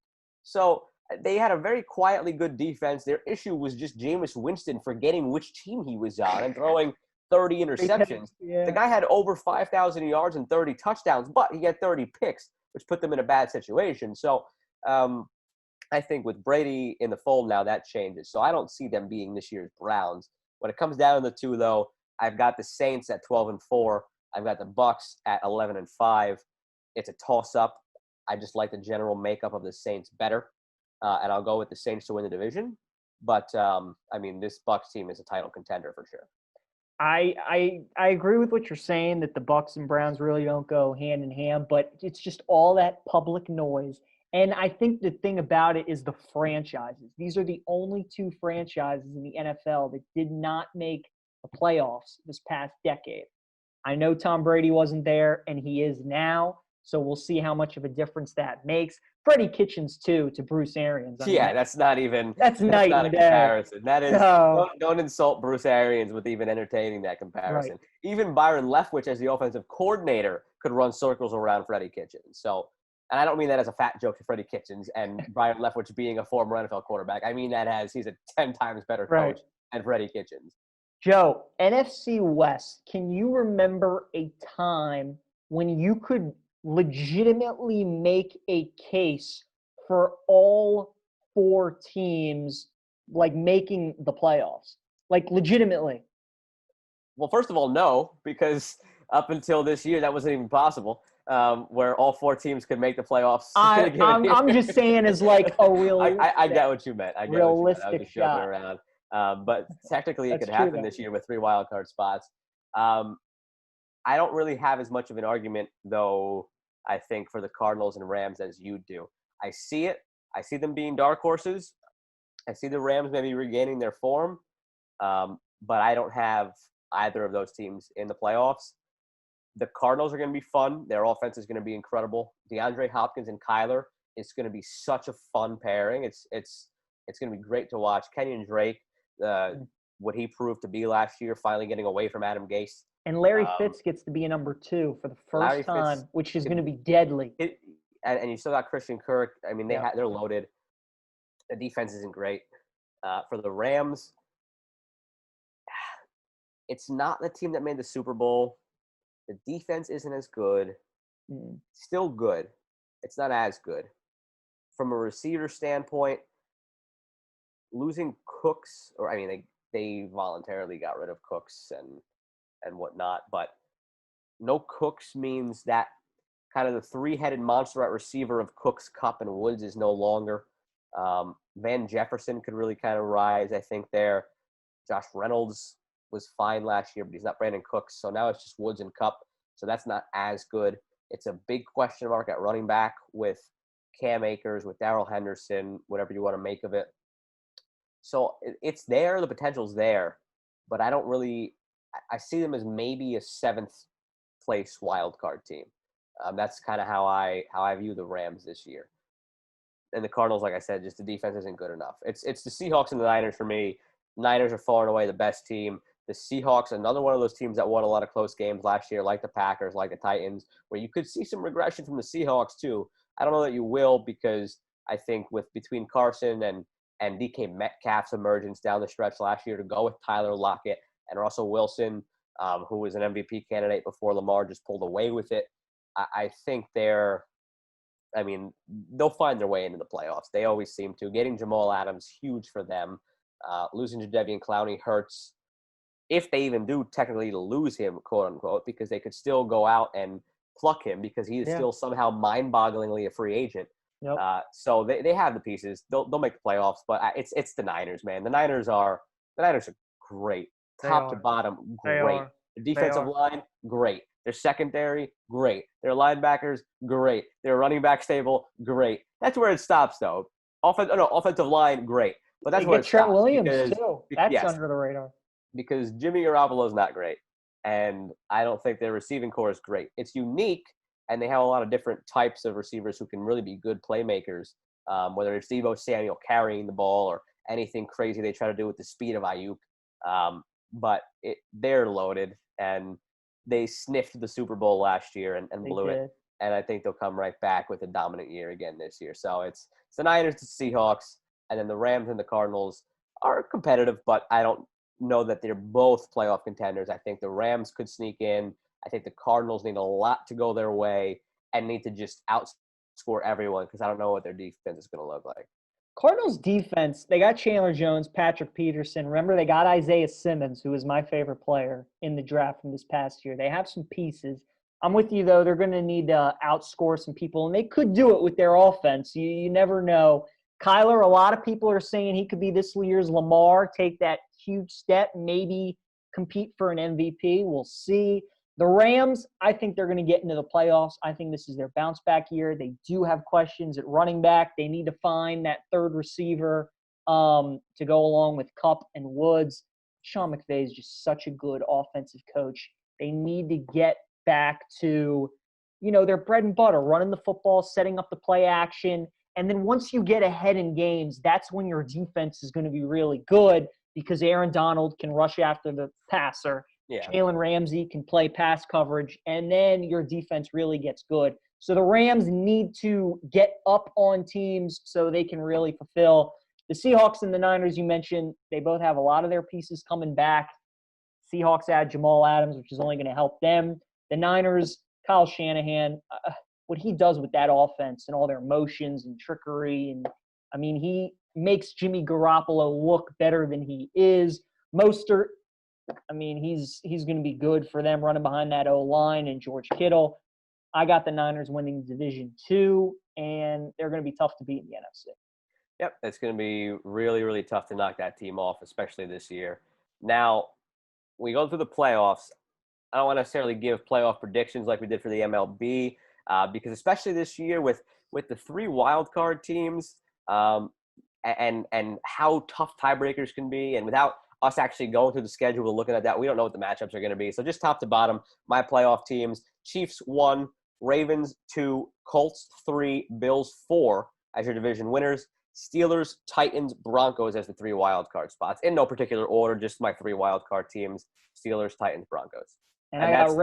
So they had a very quietly good defense. Their issue was just Jameis Winston forgetting which team he was on and throwing 30 interceptions. Yeah. The guy had over 5,000 yards and 30 touchdowns, but he had 30 picks, which put them in a bad situation. So I think with Brady in the fold now, that changes. So I don't see them being this year's Browns. When it comes down to the two, though, I've got the Saints at 12-4. I've got the Bucs at 11-5. It's a toss-up. I just like the general makeup of the Saints better, and I'll go with the Saints to win the division. But I mean, this Bucs team is a title contender for sure. I agree with what you're saying that the Bucs and Browns really don't go hand in hand, but it's just all that public noise. And I think the thing about it is the franchises. These are the only two franchises in the NFL that did not make the playoffs this past decade. I know Tom Brady wasn't there, and he is now, so we'll see how much of a difference that makes. Freddie Kitchens, too, to Bruce Arians. I mean, that's not even – that's night not and a day. comparison. That is No. don't insult Bruce Arians with even entertaining that comparison. Right. Even Byron Leftwich, as the offensive coordinator, could run circles around Freddie Kitchens. So – and I don't mean that as a fat joke to Freddie Kitchens and Byron Leftwich being a former NFL quarterback. I mean that as he's a 10 times better coach than Freddie Kitchens. Joe, NFC West, can you remember a time when you could legitimately make a case for all 4 teams, like, making the playoffs? Like, legitimately? Well, first of all, no, because up until this year, that wasn't even possible. Where all 4 teams could make the playoffs. I'm just saying as like a realistic. I get what you meant. I get realistic what you meant. I was just shot. joking around. But technically, it could happen this year with 3 wildcard spots. I don't really have as much of an argument, though, I think, for the Cardinals and Rams as you do. I see it. I see them being dark horses. I see the Rams maybe regaining their form. But I don't have either of those teams in the playoffs. The Cardinals are going to be fun. Their offense is going to be incredible. DeAndre Hopkins and Kyler is going to be such a fun pairing. It's going to be great to watch. Kenyon Drake, what he proved to be last year, finally getting away from Adam Gase. And Larry Fitz gets to be a number 2 for the first time, which is going to be deadly. And you still got Christian Kirk. I mean, they're loaded. The defense isn't great. For the Rams, it's not the team that made the Super Bowl. The defense isn't as good. Still good. It's not as good. From a receiver standpoint, losing Cooks, or I mean, they voluntarily got rid of Cooks and whatnot, but no Cooks means that kind of the 3-headed monster at receiver of Cooks, Kupp, and Woods is no longer. Van Jefferson could really kind of rise, I think, there. Josh Reynolds was fine last year, but he's not Brandon Cooks. So now it's just Woods and Kupp. So that's not as good. It's a big question mark at running back with Cam Akers, with Darrell Henderson, whatever you want to make of it. So it's there. The potential's there. But I don't really – I see them as maybe a 7th place wildcard team. That's kind of how I view the Rams this year. And the Cardinals, like I said, just the defense isn't good enough. It's the Seahawks and the Niners for me. Niners are far and away the best team. The Seahawks, another one of those teams that won a lot of close games last year, like the Packers, like the Titans, where you could see some regression from the Seahawks too. I don't know that you will, because I think between Carson and DK Metcalf's emergence down the stretch last year to go with Tyler Lockett and Russell Wilson, who was an MVP candidate before Lamar just pulled away with it, I think they'll find their way into the playoffs. They always seem to. Getting Jamal Adams, huge for them. Losing Jadeveon Clowney hurts. If they even do technically lose him, quote unquote, because they could still go out and pluck him because he is still somehow mind-bogglingly a free agent. Yep. So they have the pieces. They'll make the playoffs, but it's the Niners, man. The Niners are great, top to bottom, great. The defensive line, great. Their secondary, great. Their linebackers, great. Their running back stable, great. That's where it stops, though. Offensive line, great. But that's They where get it Trent stops. Williams too. That's Yes, under the radar. because Jimmy Garoppolo's not great, and I don't think their receiving core is great. It's unique, and they have a lot of different types of receivers who can really be good playmakers. Whether it's Deebo Samuel carrying the ball or anything crazy they try to do with the speed of Ayuk, but they're loaded, and they sniffed the Super Bowl last year and blew it. And I think they'll come right back with a dominant year again this year. So it's the Niners, the Seahawks, and then the Rams and the Cardinals are competitive, but I don't know that they're both playoff contenders. I think the Rams could sneak in. I think the Cardinals need a lot to go their way and need to just outscore everyone because I don't know what their defense is going to look like. Cardinals defense, they got Chandler Jones, Patrick Peterson. Remember, they got Isaiah Simmons, who was my favorite player in the draft from this past year. They have some pieces. I'm with you, though. They're going to need to outscore some people, and they could do it with their offense. You never know. Kyler, a lot of people are saying he could be this year's Lamar, take that huge step, maybe compete for an MVP. We'll see. The Rams, I think they're going to get into the playoffs. I think this is their bounce-back year. They do have questions at running back. They need to find that third receiver to go along with Kupp and Woods. Sean McVay is just such a good offensive coach. They need to get back to, their bread and butter, running the football, setting up the play action. And then once you get ahead in games, that's when your defense is going to be really good because Aaron Donald can rush after the passer. Yeah. Jalen Ramsey can play pass coverage, and then your defense really gets good. So the Rams need to get up on teams so they can really fulfill. The Seahawks and the Niners, you mentioned, they both have a lot of their pieces coming back. Seahawks add Jamal Adams, which is only going to help them. The Niners, Kyle Shanahan, what he does with that offense and all their motions and trickery. And I mean, he makes Jimmy Garoppolo look better than he is. Mostert, I mean, he's going to be good for them running behind that O-line and George Kittle. I got the Niners winning Division 2, and they're going to be tough to beat in the NFC. Yep, it's going to be really, really tough to knock that team off, especially this year. Now, we go through the playoffs. I don't want to necessarily give playoff predictions like we did for the MLB because especially this year with the 3 wildcard teams and how tough tiebreakers can be, and without us actually going through the schedule, looking at that, we don't know what the matchups are going to be. So just top to bottom, my playoff teams: Chiefs 1, Ravens 2, Colts 3, Bills 4 as your division winners. Steelers, Titans, Broncos as the 3 wildcard spots. In no particular order, just my 3 wildcard teams: Steelers, Titans, Broncos. And I got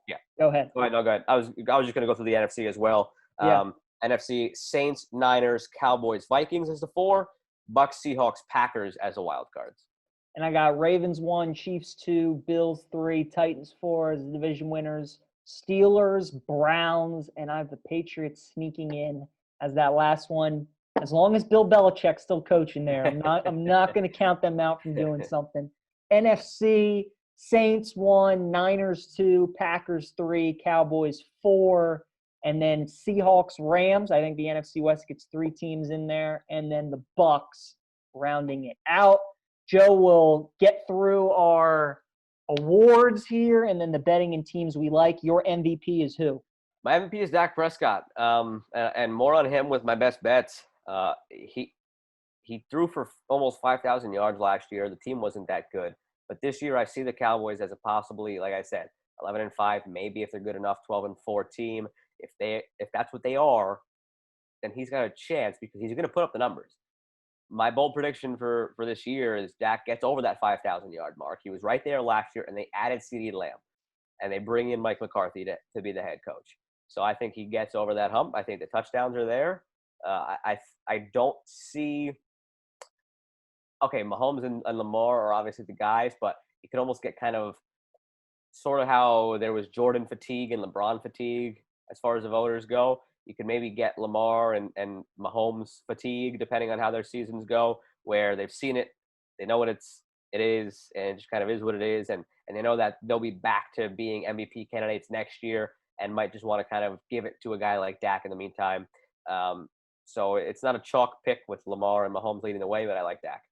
Yeah. Go ahead. Go ahead. No, go ahead. I was just going to go through the NFC as well. Yeah. NFC: Saints, Niners, Cowboys, Vikings as the 4. Bucks, Seahawks, Packers as the wild cards. And I got Ravens 1, Chiefs 2, Bills 3, Titans 4 as the division winners. Steelers, Browns, and I have the Patriots sneaking in as that last one. As long as Bill Belichick's still coaching there, I'm not going to count them out from doing something. NFC: Saints 1, Niners 2, Packers 3, Cowboys 4, and then Seahawks, Rams. I think the NFC West gets 3 teams in there, and then the Bucks rounding it out. Joe will get through our awards here, and then the betting and teams we like. Your MVP is who? My MVP is Dak Prescott, and more on him with my best bets. He threw for almost 5,000 yards last year. The team wasn't that good. But this year I see the Cowboys as a possibly, like I said, 11-5, maybe if they're good enough, 12-4 team. If that's what they are, then he's got a chance because he's going to put up the numbers. My bold prediction for this year is Dak gets over that 5,000-yard mark. He was right there last year, and they added CeeDee Lamb, and they bring in Mike McCarthy to be the head coach. So I think he gets over that hump. I think the touchdowns are there. I don't see – okay, Mahomes and Lamar are obviously the guys, but you could almost get kind of sort of how there was Jordan fatigue and LeBron fatigue as far as the voters go. You could maybe get Lamar and Mahomes fatigue, depending on how their seasons go, where they've seen it, they know what it is, and it just kind of is what it is, and they know that they'll be back to being MVP candidates next year and might just want to kind of give it to a guy like Dak in the meantime. So it's not a chalk pick with Lamar and Mahomes leading the way, but I like Dak.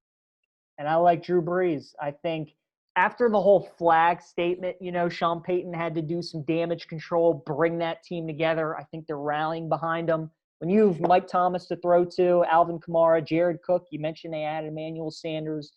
And I like Drew Brees. I think after the whole flag statement, Sean Payton had to do some damage control, bring that team together. I think they're rallying behind him. when you have Mike Thomas to throw to, Alvin Kamara, Jared Cook, you mentioned they added Emmanuel Sanders.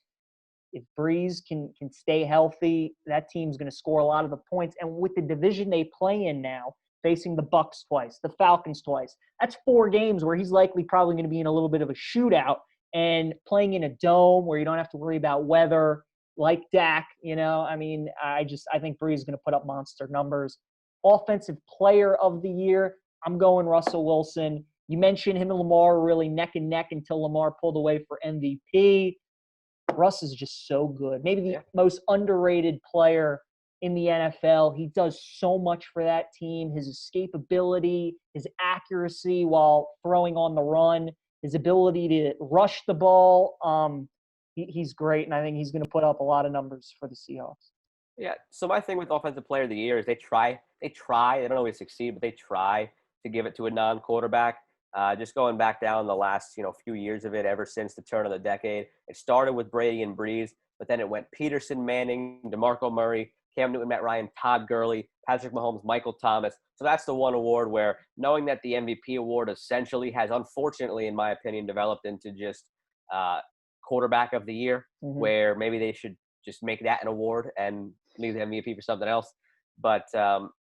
If Breeze can stay healthy, that team's going to score a lot of the points. And with the division they play in now, facing the Bucks twice, the Falcons twice, that's 4 games where he's likely probably going to be in a little bit of a shootout. And playing in a dome where you don't have to worry about weather, like Dak, I think Breeze is going to put up monster numbers. Offensive player of the year, I'm going Russell Wilson. You mentioned him and Lamar were really neck and neck until Lamar pulled away for MVP. Russ is just so good. Maybe the most underrated player in the NFL. He does so much for that team. His escapability, his accuracy while throwing on the run, his ability to rush the ball. He's great, and I think he's going to put up a lot of numbers for the Seahawks. Yeah, so my thing with Offensive Player of the Year is they don't always succeed, but they try to give it to a non-quarterback. Just going back down the last, few years of it, ever since the turn of the decade, it started with Brady and Breeze, but then it went Peterson, Manning, DeMarco Murray, Cam Newton, Matt Ryan, Todd Gurley, Patrick Mahomes, Michael Thomas. So that's the one award where, knowing that the MVP award essentially has, unfortunately, in my opinion, developed into just quarterback of the year, where maybe they should just make that an award and leave the MVP for something else. But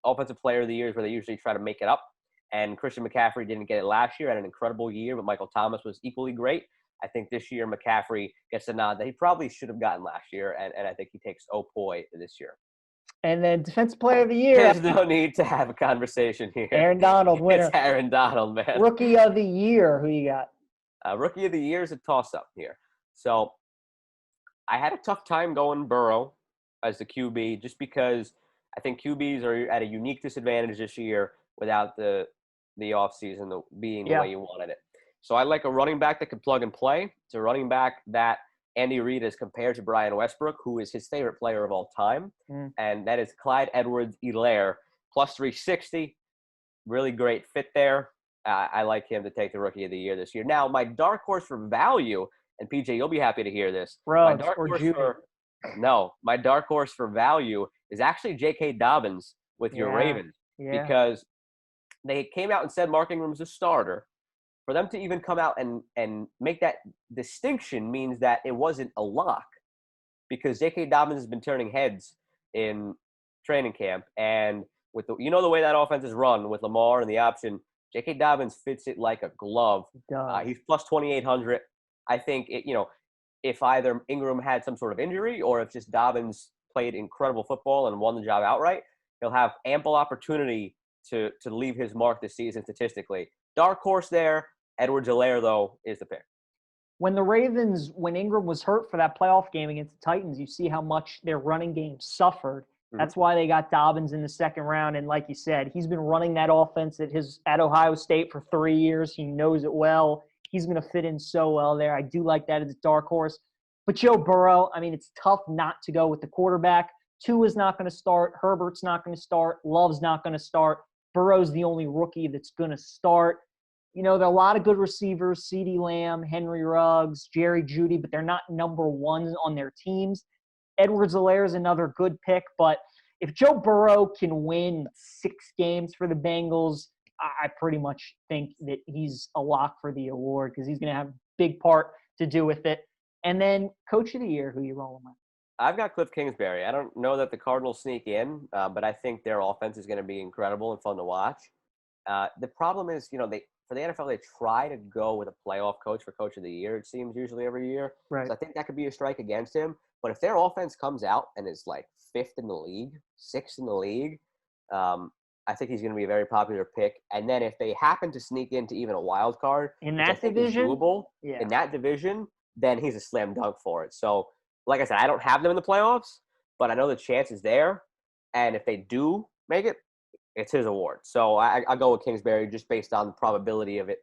Offensive Player of the Year is where they usually try to make it up. And Christian McCaffrey didn't get it last year, had an incredible year, but Michael Thomas was equally great. I think this year McCaffrey gets a nod that he probably should have gotten last year, and I think he takes poi this year. And then Defensive Player of the Year. There's no need to have a conversation here. Aaron Donald, winner. It's Aaron Donald, man. Rookie of the Year, who you got? Rookie of the Year is a toss-up here. So I had a tough time going Burrow as the QB just because I think QBs are at a unique disadvantage this year without the offseason being the way you wanted it. So I like a running back that can plug and play. It's a running back that Andy Reid has compared to Brian Westbrook, who is his favorite player of all time. And that is Clyde Edwards-Helaire, plus 360. Really great fit there. I like him to take the Rookie of the Year this year. Now, my dark horse for value, and PJ, you'll be happy to hear this. My dark horse for value is actually J.K. Dobbins with your Ravens. Because they came out and said Mark Ingram's a starter. For them to even come out and make that distinction means that it wasn't a lock, because J.K. Dobbins has been turning heads in training camp. And with the way that offense is run with Lamar and the option, J.K. Dobbins fits it like a glove. He's plus 2,800. I think if either Ingram had some sort of injury or if just Dobbins played incredible football and won the job outright, he'll have ample opportunity to leave his mark this season statistically. Dark horse there. Edwards-Helaire, though, is the pick. When Ingram was hurt for that playoff game against the Titans, you see how much their running game suffered. That's why they got Dobbins in the second round. And like you said, he's been running that offense at Ohio State for 3 years. He knows it well. He's going to fit in so well there. I do like that as a dark horse. But Joe Burrow, it's tough not to go with the quarterback. Tua's not going to start. Herbert's not going to start. Love's not going to start. Burrow's the only rookie that's going to start. There are a lot of good receivers, CeeDee Lamb, Henry Ruggs, Jerry Jeudy, but they're not number ones on their teams. Edwards-Helaire is another good pick, but if Joe Burrow can win 6 games for the Bengals, I pretty much think that he's a lock for the award because he's going to have a big part to do with it. And then Coach of the Year, who you rolling with? I've got Cliff Kingsbury. I don't know that the Cardinals sneak in, but I think their offense is going to be incredible and fun to watch. The problem is, for the NFL, they try to go with a playoff coach for Coach of the Year, it seems, usually every year. Right. So I think that could be a strike against him. But if their offense comes out and is like 5th in the league, 6th in the league, I think he's going to be a very popular pick. And then if they happen to sneak into even a wild card, in that division, in that division, then he's a slam dunk for it. So, like I said, I don't have them in the playoffs, but I know the chance is there. And if they do make it, it's his award. So I'll go with Kingsbury just based on the probability of it.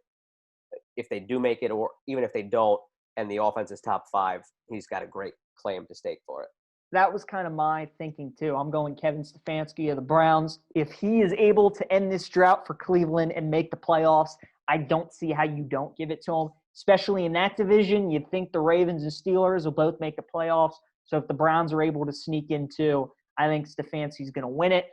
If they do make it, or even if they don't, and the offense is top 5, he's got a great claim to stake for it. That was kind of my thinking, too. I'm going Kevin Stefanski of the Browns. If he is able to end this drought for Cleveland and make the playoffs, I don't see how you don't give it to him, especially in that division. You'd think the Ravens and Steelers will both make the playoffs. So if the Browns are able to sneak in, too, I think Stefanski's going to win it.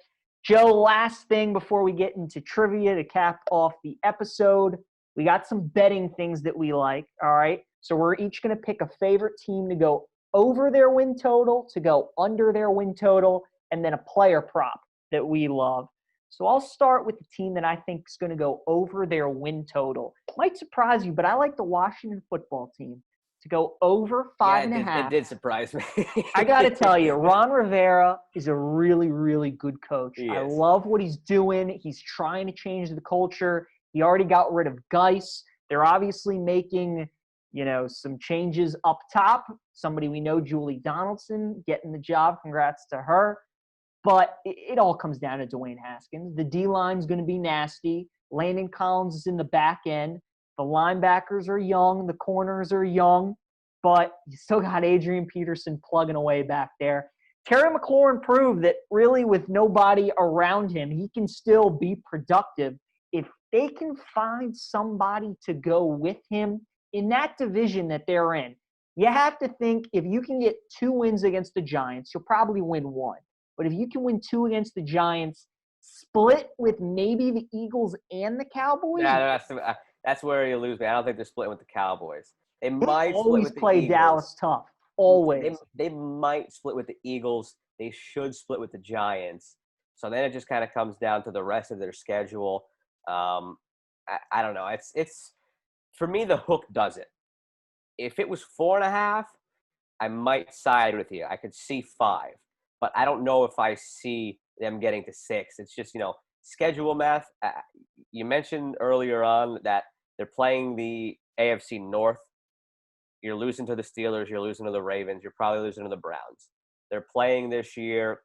Joe, last thing before we get into trivia to cap off the episode. We got some betting things that we like, all right? So we're each going to pick a favorite team to go over their win total, to go under their win total, and then a player prop that we love. So I'll start with the team that I think is going to go over their win total. Might surprise you, but I like the Washington football team to go over 5.5. It did surprise me. I got to tell you, Ron Rivera is a really, really good coach. He I is. love what he's doing. He's trying to change the culture. He already got rid of Geis. They're obviously making, some changes up top. Somebody we know, Julie Donaldson, getting the job. Congrats to her. But it all comes down to Dwayne Haskins. The D-line's going to be nasty. Landon Collins is in the back end. The linebackers are young. The corners are young. But you still got Adrian Peterson plugging away back there. Terry McLaurin proved that really with nobody around him, he can still be productive. If they can find somebody to go with him in that division that they're in, you have to think if you can get 2 wins against the Giants, you'll probably win 1. But if you can win 2 against the Giants, split with maybe the Eagles and the Cowboys. Yeah, that's where you lose me. I don't think they're splitting with the Cowboys. They might always split with play the Eagles. Dallas tough. Always. They might split with the Eagles. They should split with the Giants. So then it just kind of comes down to the rest of their schedule. I don't know. It's for me, the hook does it. If it was 4.5, I might side with you. I could see 5. But I don't know if I see them getting to 6. It's just, schedule math. You mentioned earlier on that they're playing the AFC North. You're losing to the Steelers. You're losing to the Ravens. You're probably losing to the Browns. They're playing this year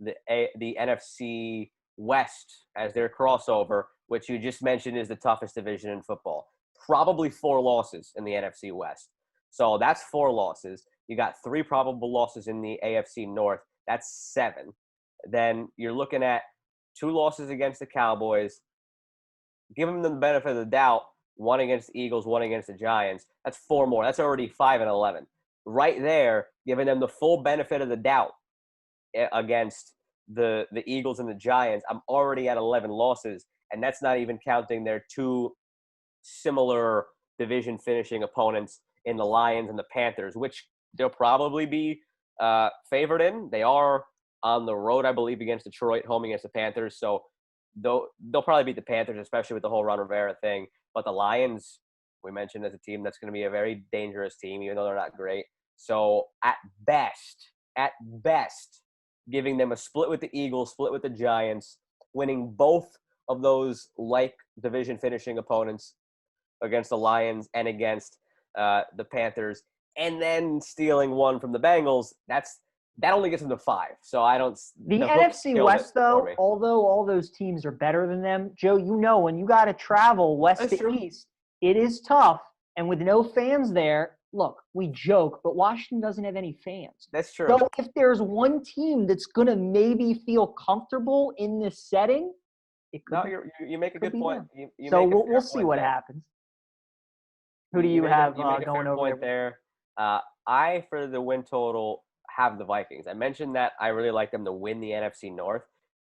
the NFC West as their crossover, which you just mentioned is the toughest division in football. Probably 4 losses in the NFC West. So that's 4 losses. You got 3 probable losses in the AFC North. That's 7. Then you're looking at 2 losses against the Cowboys. Give them the benefit of the doubt. 1 against the Eagles, 1 against the Giants. That's 4 more. That's already 5 and 11. Right there, giving them the full benefit of the doubt against the Eagles and the Giants. I'm already at 11 losses, and that's not even counting their 2 similar division finishing opponents in the Lions and the Panthers, which they'll probably be favored in. They are on the road, I believe, against Detroit, home against the Panthers. So they'll probably beat the Panthers, especially with the whole Ron Rivera thing. But the Lions, we mentioned as a team, that's going to be a very dangerous team, even though they're not great. So at best, giving them a split with the Eagles, split with the Giants, winning both of those like division finishing opponents against the Lions and against the Panthers, and then stealing 1 from the Bengals, that only gets them to 5. So I don't. The NFC West, though, although all those teams are better than them, Joe, when you got to travel west to east, it is tough. And with no fans there, look, we joke, but Washington doesn't have any fans. That's true. So if there's one team that's going to maybe feel comfortable in this setting, it could. No, you make a good point. So we'll see what happens. Who do you have going over there? I, for the win total, have the Vikings. I mentioned that I really like them to win the NFC North.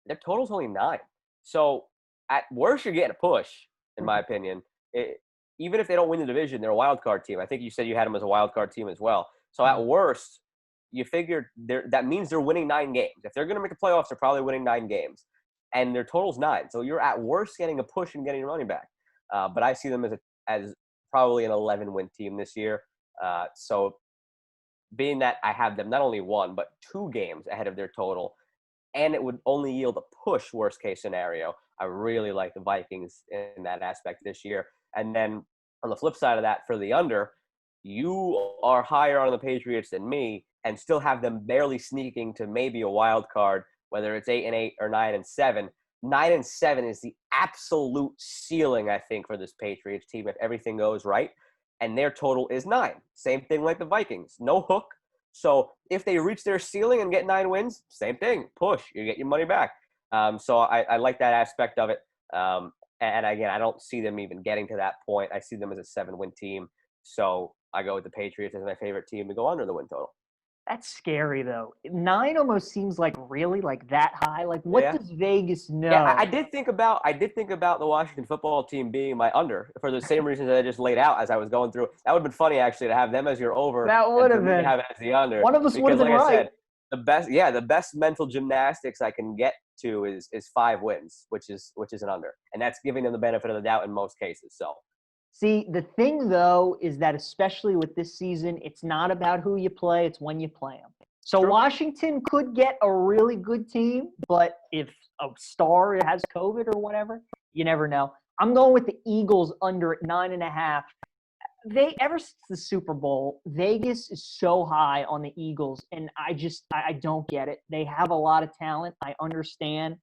Their total's only 9. So at worst, you're getting a push, in my opinion. Even if they don't win the division, they're a wild card team. I think you said you had them as a wild card team as well. So at worst, you figure that means they're winning 9 games. If they're going to make the playoffs, they're probably winning 9 games. And their total's 9. So you're at worst getting a push and getting your money back. But I see them as probably an 11-win team this year. So being that I have them not only 1, but 2 games ahead of their total, and it would only yield a push worst case scenario, I really like the Vikings in that aspect this year. And then on the flip side of that, for the under, you are higher on the Patriots than me and still have them barely sneaking to maybe a wild card, whether it's 8-8 or 9-7. 9-7 is the absolute ceiling, I think, for this Patriots team if everything goes right. And their total is 9. Same thing like the Vikings. No hook. So if they reach their ceiling and get 9 wins, same thing. Push. You get your money back. So I like that aspect of it. And again, I don't see them even getting to that point. I see them as a 7-win team. So I go with the Patriots as my favorite team to go under the win total. That's scary, though. 9 almost seems like really like that high. Like, what Yeah. does Vegas Yeah, know? I did think about the Washington football team being my under for the same reasons that I just laid out as I was going through. That would have been funny actually to have them as your over That and would for have me to been. have it as the under One of us would have because been like I right. said, the best mental gymnastics I can get to is 5 wins, which is an under. And that's giving them the benefit of the doubt in most cases. So See, the thing, though, is that especially with this season, it's not about who you play, it's when you play them. So True. Washington could get a really good team, but if a star has COVID or whatever, you never know. I'm going with the Eagles under at 9.5. They ever since the Super Bowl, Vegas is so high on the Eagles, and I don't get it. They have a lot of talent. I understand.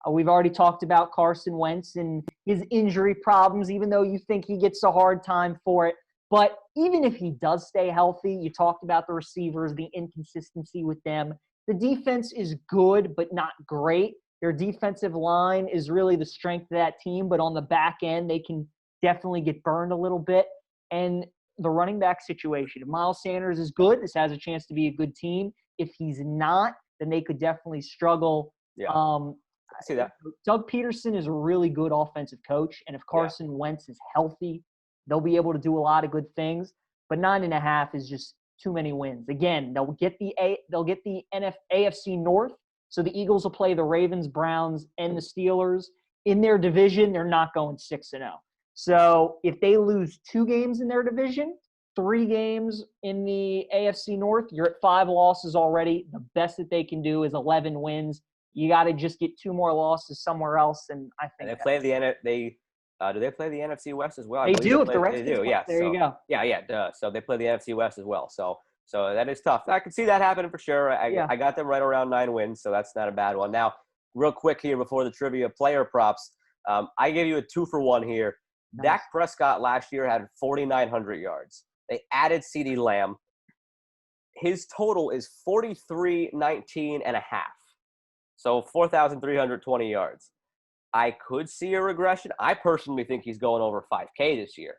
We've already talked about Carson Wentz and his injury problems, even though you think he gets a hard time for it. But even if he does stay healthy, you talked about the receivers, the inconsistency with them. The defense is good, but not great. Their defensive line is really the strength of that team, but on the back end, they can definitely get burned a little bit. And the running back situation. If Miles Sanders is good, this has a chance to be a good team. If he's not, then they could definitely struggle. yeah, I see that. Doug Peterson is a really good offensive coach, and if Carson Wentz is healthy, they'll be able to do a lot of good things. But 9.5 is just too many wins. Again, they'll get the AFC North, so the Eagles will play the Ravens, Browns, and the Steelers in their division. They're not going 6-0. So if they lose 2 games in their division, 3 games in the AFC North, you're at 5 losses already. The best that they can do is 11 wins. You got to just get 2 more losses somewhere else, and I think And they play do they play the NFC West as well? they do. If the they Redskins do, play, yeah. there So you go. yeah. So they play the NFC West as well. So that is tough. I can see that happening for sure. I got them right around 9 wins, so that's not a bad one. Now, real quick here before the trivia, player props. I gave you a 2-for-1 here. Nice. Dak Prescott last year had 4,900 yards. They added CeeDee Lamb. His total is 43,19 and a half. So 4,320 yards. I could see a regression. I personally think he's going over 5K this year.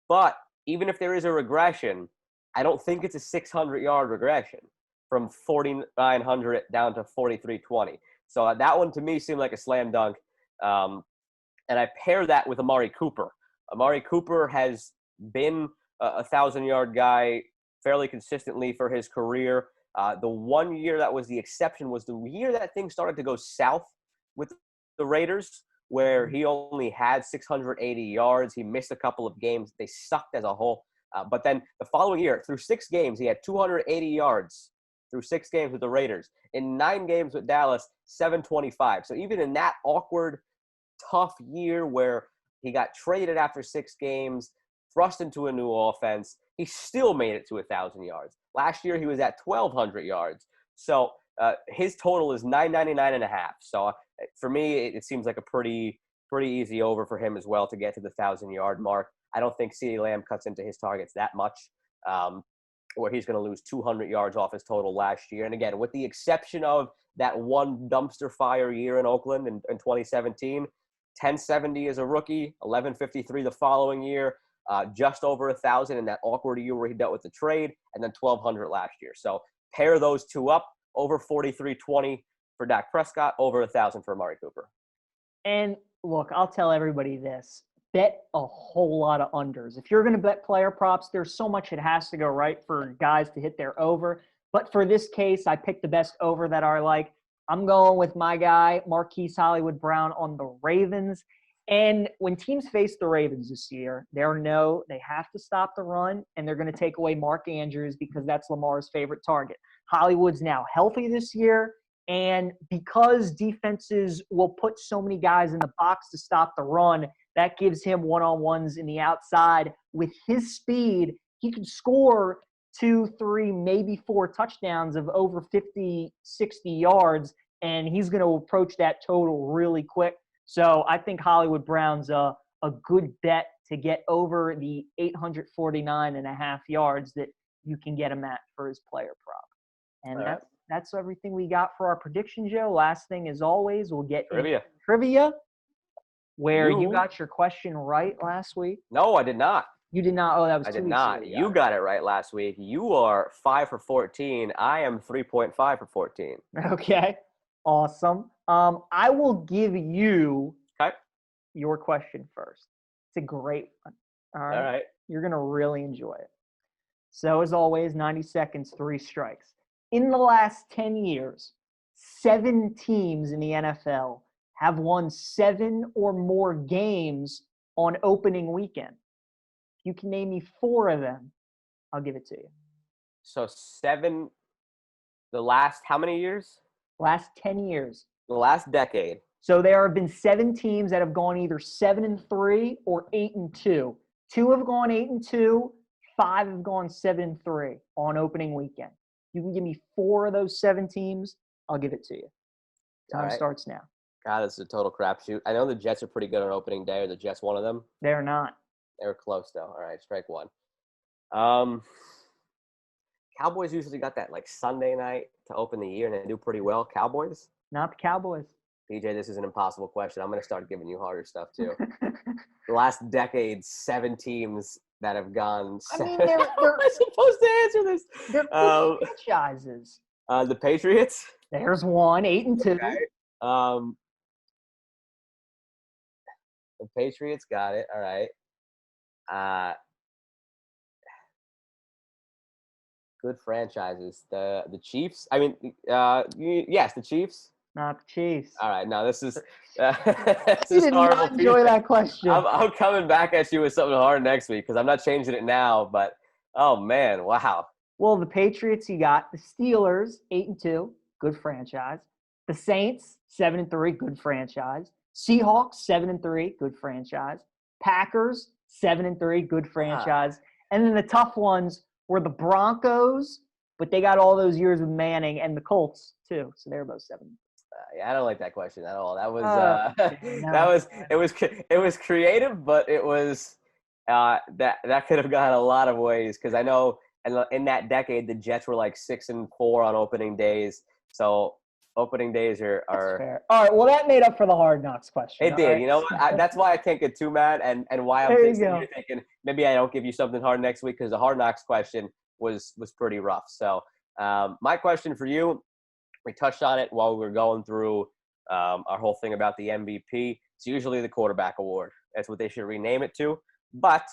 But even if there is a regression, I don't think it's a 600-yard regression from 4,900 down to 4,320. So that one to me seemed like a slam dunk. And I pair that with Amari Cooper. Amari Cooper has been a 1,000-yard guy fairly consistently for his career. The one year that was the exception was the year that things started to go south with the Raiders, where he only had 680 yards. He missed a couple of games. They sucked as a whole. But then the following year, through 6 games, he had 280 yards through 6 games with the Raiders. In 9 games with Dallas, 725. So even in that awkward, tough year where he got traded after 6 games, thrust into a new offense, he still made it to 1,000 yards. Last year, he was at 1,200 yards. So his total is 999 and a half. So for me, it seems like a pretty easy over for him as well to get to the 1,000-yard mark. I don't think CeeDee Lamb cuts into his targets that much, where he's going to lose 200 yards off his total last year. And again, with the exception of that one dumpster fire year in Oakland in 2017, 1070 as a rookie, 1153 the following year, just over 1,000 in that awkward year where he dealt with the trade, and then 1,200 last year. So pair those two up, over 4320 for Dak Prescott, over 1,000 for Amari Cooper. And look, I'll tell everybody this. Bet a whole lot of unders. If you're going to bet player props, there's so much it has to go right for guys to hit their over. But for this case, I picked the best over that I like. I'm going with my guy, Marquise Hollywood Brown, on the Ravens. And when teams face the Ravens this year, they have to stop the run, and they're going to take away Mark Andrews because that's Lamar's favorite target. Hollywood's now healthy this year, and because defenses will put so many guys in the box to stop the run, that gives him one-on-ones in the outside. With his speed, he could score 2, 3, maybe 4 touchdowns of over 50, 60 yards, and he's going to approach that total really quick. So I think Hollywood Brown's a good bet to get over the 849.5 yards that you can get him at for his player prop. And that's everything we got for our prediction, Joe. Last thing, as always, we'll get trivia, where you got your question right last week. No, I did not. You did not. Oh, that was I 2 did weeks not. ago. You got it right last week. You are 5 for 14. I am 3.5 for 14. Okay. Awesome. I will give you Okay. your question first. It's a great one. All right. All right. You're going to really enjoy it. So, as always, 90 seconds, 3 strikes. In the last 10 years, 7 teams in the NFL have won 7 or more games on opening weekend. If you can name me 4 of them, I'll give it to you. So 7, the last how many years? Last 10 years. The last decade. So there have been 7 teams that have gone either 7-3 or 8-2. 2 have gone 8-2. 5 have gone 7-3 on opening weekend. You can give me 4 of those 7 teams, I'll give it to you. Time starts now. God, this is a total crapshoot. I know the Jets are pretty good on opening day. Are the Jets one of them? They're not. They were close, though. All right, strike one. Cowboys usually got that, like, Sunday night to open the year, and they do pretty well. Cowboys? Not the Cowboys. PJ, this is an impossible question. I'm going to start giving you harder stuff, too. The last decade, 7 teams that have gone. I mean, How am I supposed to answer this? They're good franchises. The Patriots. There's one, 8-2. Okay. The Patriots got it. All right. Good franchises. The Chiefs. I mean, yes, the Chiefs. Not the Chiefs. All right. Now this is You did not enjoy that question. I'm coming back at you with something hard next week because I'm not changing it now. But oh man, wow. Well, the Patriots, you got the Steelers, 8-2, good franchise. The Saints, 7-3, good franchise. Seahawks, 7-3, good franchise. Packers, 7-3, good franchise. And then the tough ones were the Broncos, but they got all those years with Manning, and the Colts too. So they were both 7. Yeah, I don't like that question at all. That was it was creative, but it was that could have gone a lot of ways because I know in that decade the Jets were like 6-4 on opening days. So opening days are fair. All right. Well, that made up for the Hard Knocks question. It did. Right? You know what? That's why I can't get too mad and why I'm you're thinking maybe I don't give you something hard next week because the Hard Knocks question was pretty rough. So my question for you, we touched on it while we were going through our whole thing about the MVP. It's usually the quarterback award. That's what they should rename it to. But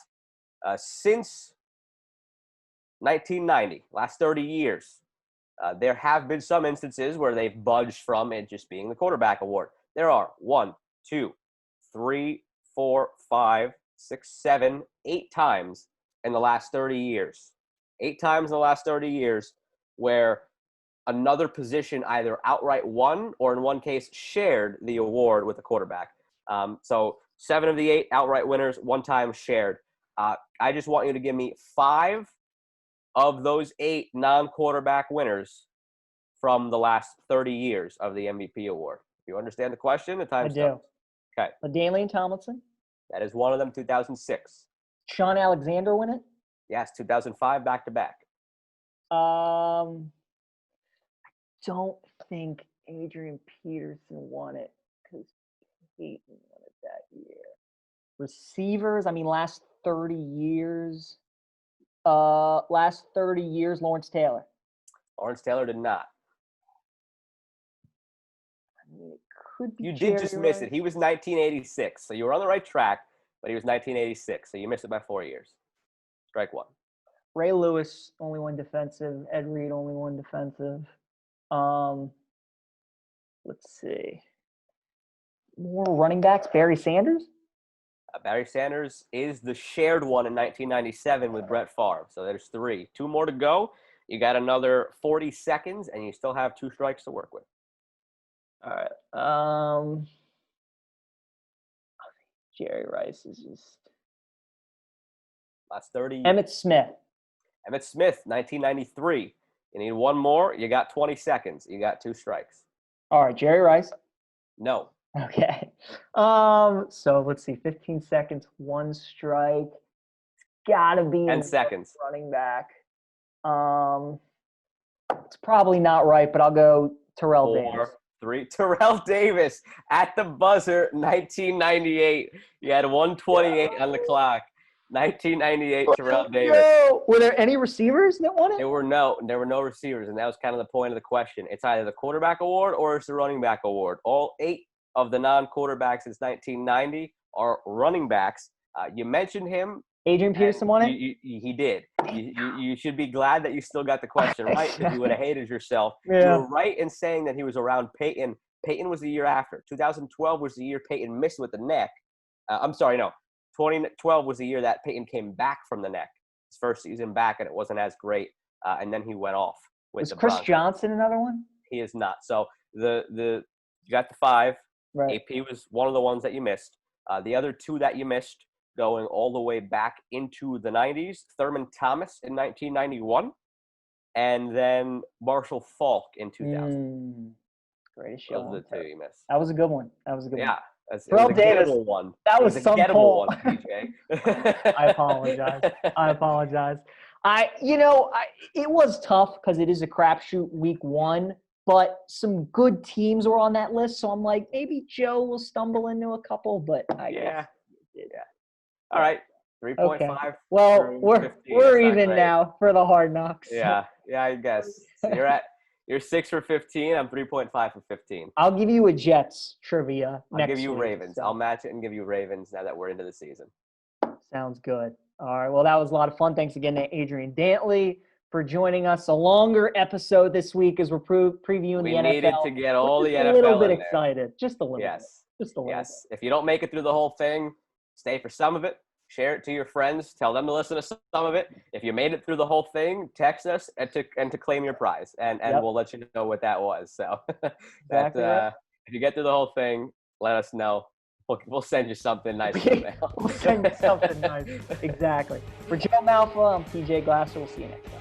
since 1990, last 30 years, there have been some instances where they've budged from it just being the quarterback award. There are 1, 2, 3, 4, 5, 6, 7, 8 times in the last 30 years. 8 times in the last 30 years where another position either outright won or in one case shared the award with the quarterback. So 7 of the 8 outright winners, 1 time shared. I just want you to give me 5 of those 8 non-quarterback winners from the last 30 years of the MVP award. If you understand the question, the time starts. Okay. LaDainian Tomlinson. That is one of them, 2006. Sean Alexander win it? Yes, 2005 back-to-back. I don't think Adrian Peterson won it because Peyton won it that year. Receivers, I mean, last 30 years, Lawrence Taylor. Lawrence Taylor did not. I mean, it could be. You did just miss it. He was 1986, so you were on the right track, but he was 1986, so you missed it by 4 years. Strike one. Ray Lewis, only one defensive. Ed Reed, only one defensive. Let's see. More running backs. Barry Sanders? Barry Sanders is the shared one in 1997 with Brett Favre. So there's 3. 2 more to go. You got another 40 seconds, and you still have 2 strikes to work with. All right. Jerry Rice is just. Last 30. Emmitt Smith. Emmitt Smith, 1993. You need 1 more. You got 20 seconds. You got 2 strikes. All right, Jerry Rice. No. Okay. So let's see. 15 seconds, 1 strike. It's gotta be 10 seconds. Running back. It's probably not right, but I'll go Terrell 4, Davis. 3. Terrell Davis at the buzzer, 1998. You had 1:28 on the clock. 1998 Terrell Davis. No. Were there any receivers that won it? There were no receivers, and that was kind of the point of the question. It's either the quarterback award or it's the running back award. All 8 of the non-quarterbacks since 1990 are running backs. You mentioned him. Adrian Peterson won it? He did. You should be glad that you still got the question right, because you would have hated yourself. Yeah. You were right in saying that he was around Peyton. Peyton was the year after. 2012 was the year Peyton missed with the neck. 2012 was the year that Peyton came back from the neck. His first season back, and it wasn't as great. And then he went off with Was the Chris Broncos. Johnson another one? He is not. So you got the 5. Right. AP was one of the ones that you missed. The other 2 that you missed, going all the way back into the 90s, Thurman Thomas in 1991, and then Marshall Faulk in 2000. Greatest show. Those are the 2 you missed. That was a good one. Yeah. It Terrell was a Davis, gettable one. that was a some gettable pull. one, PJ. I apologize. It was tough because it is a crapshoot week 1, but some good teams were on that list. So I'm like, maybe Joe will stumble into a couple, but I guess. Yeah. All right. 3.5. Okay. Well, we're even now for the Hard Knocks. Yeah, I guess. So you're 6 for 15. I'm 3.5 for 15. I'll give you a Jets trivia next I'll give you week, Ravens. so. I'll match it and give you Ravens now that we're into the season. Sounds good. All right. Well, that was a lot of fun. Thanks again to Adrian Dantley for joining us. A longer episode this week as we're previewing the NFL. We needed to get all the NFL a little bit in there. Excited. Just a little bit. Just a little bit. If you don't make it through the whole thing, stay for some of it. Share it to your friends. Tell them to listen to some of it. If you made it through the whole thing, text us and to claim your prize, and we'll let you know what that was. So Exactly right. If you get through the whole thing, let us know. We'll send you something nice in the mail. We'll send you something nice. Exactly. For Joe Malfa, I'm PJ Glasser. We'll see you next time.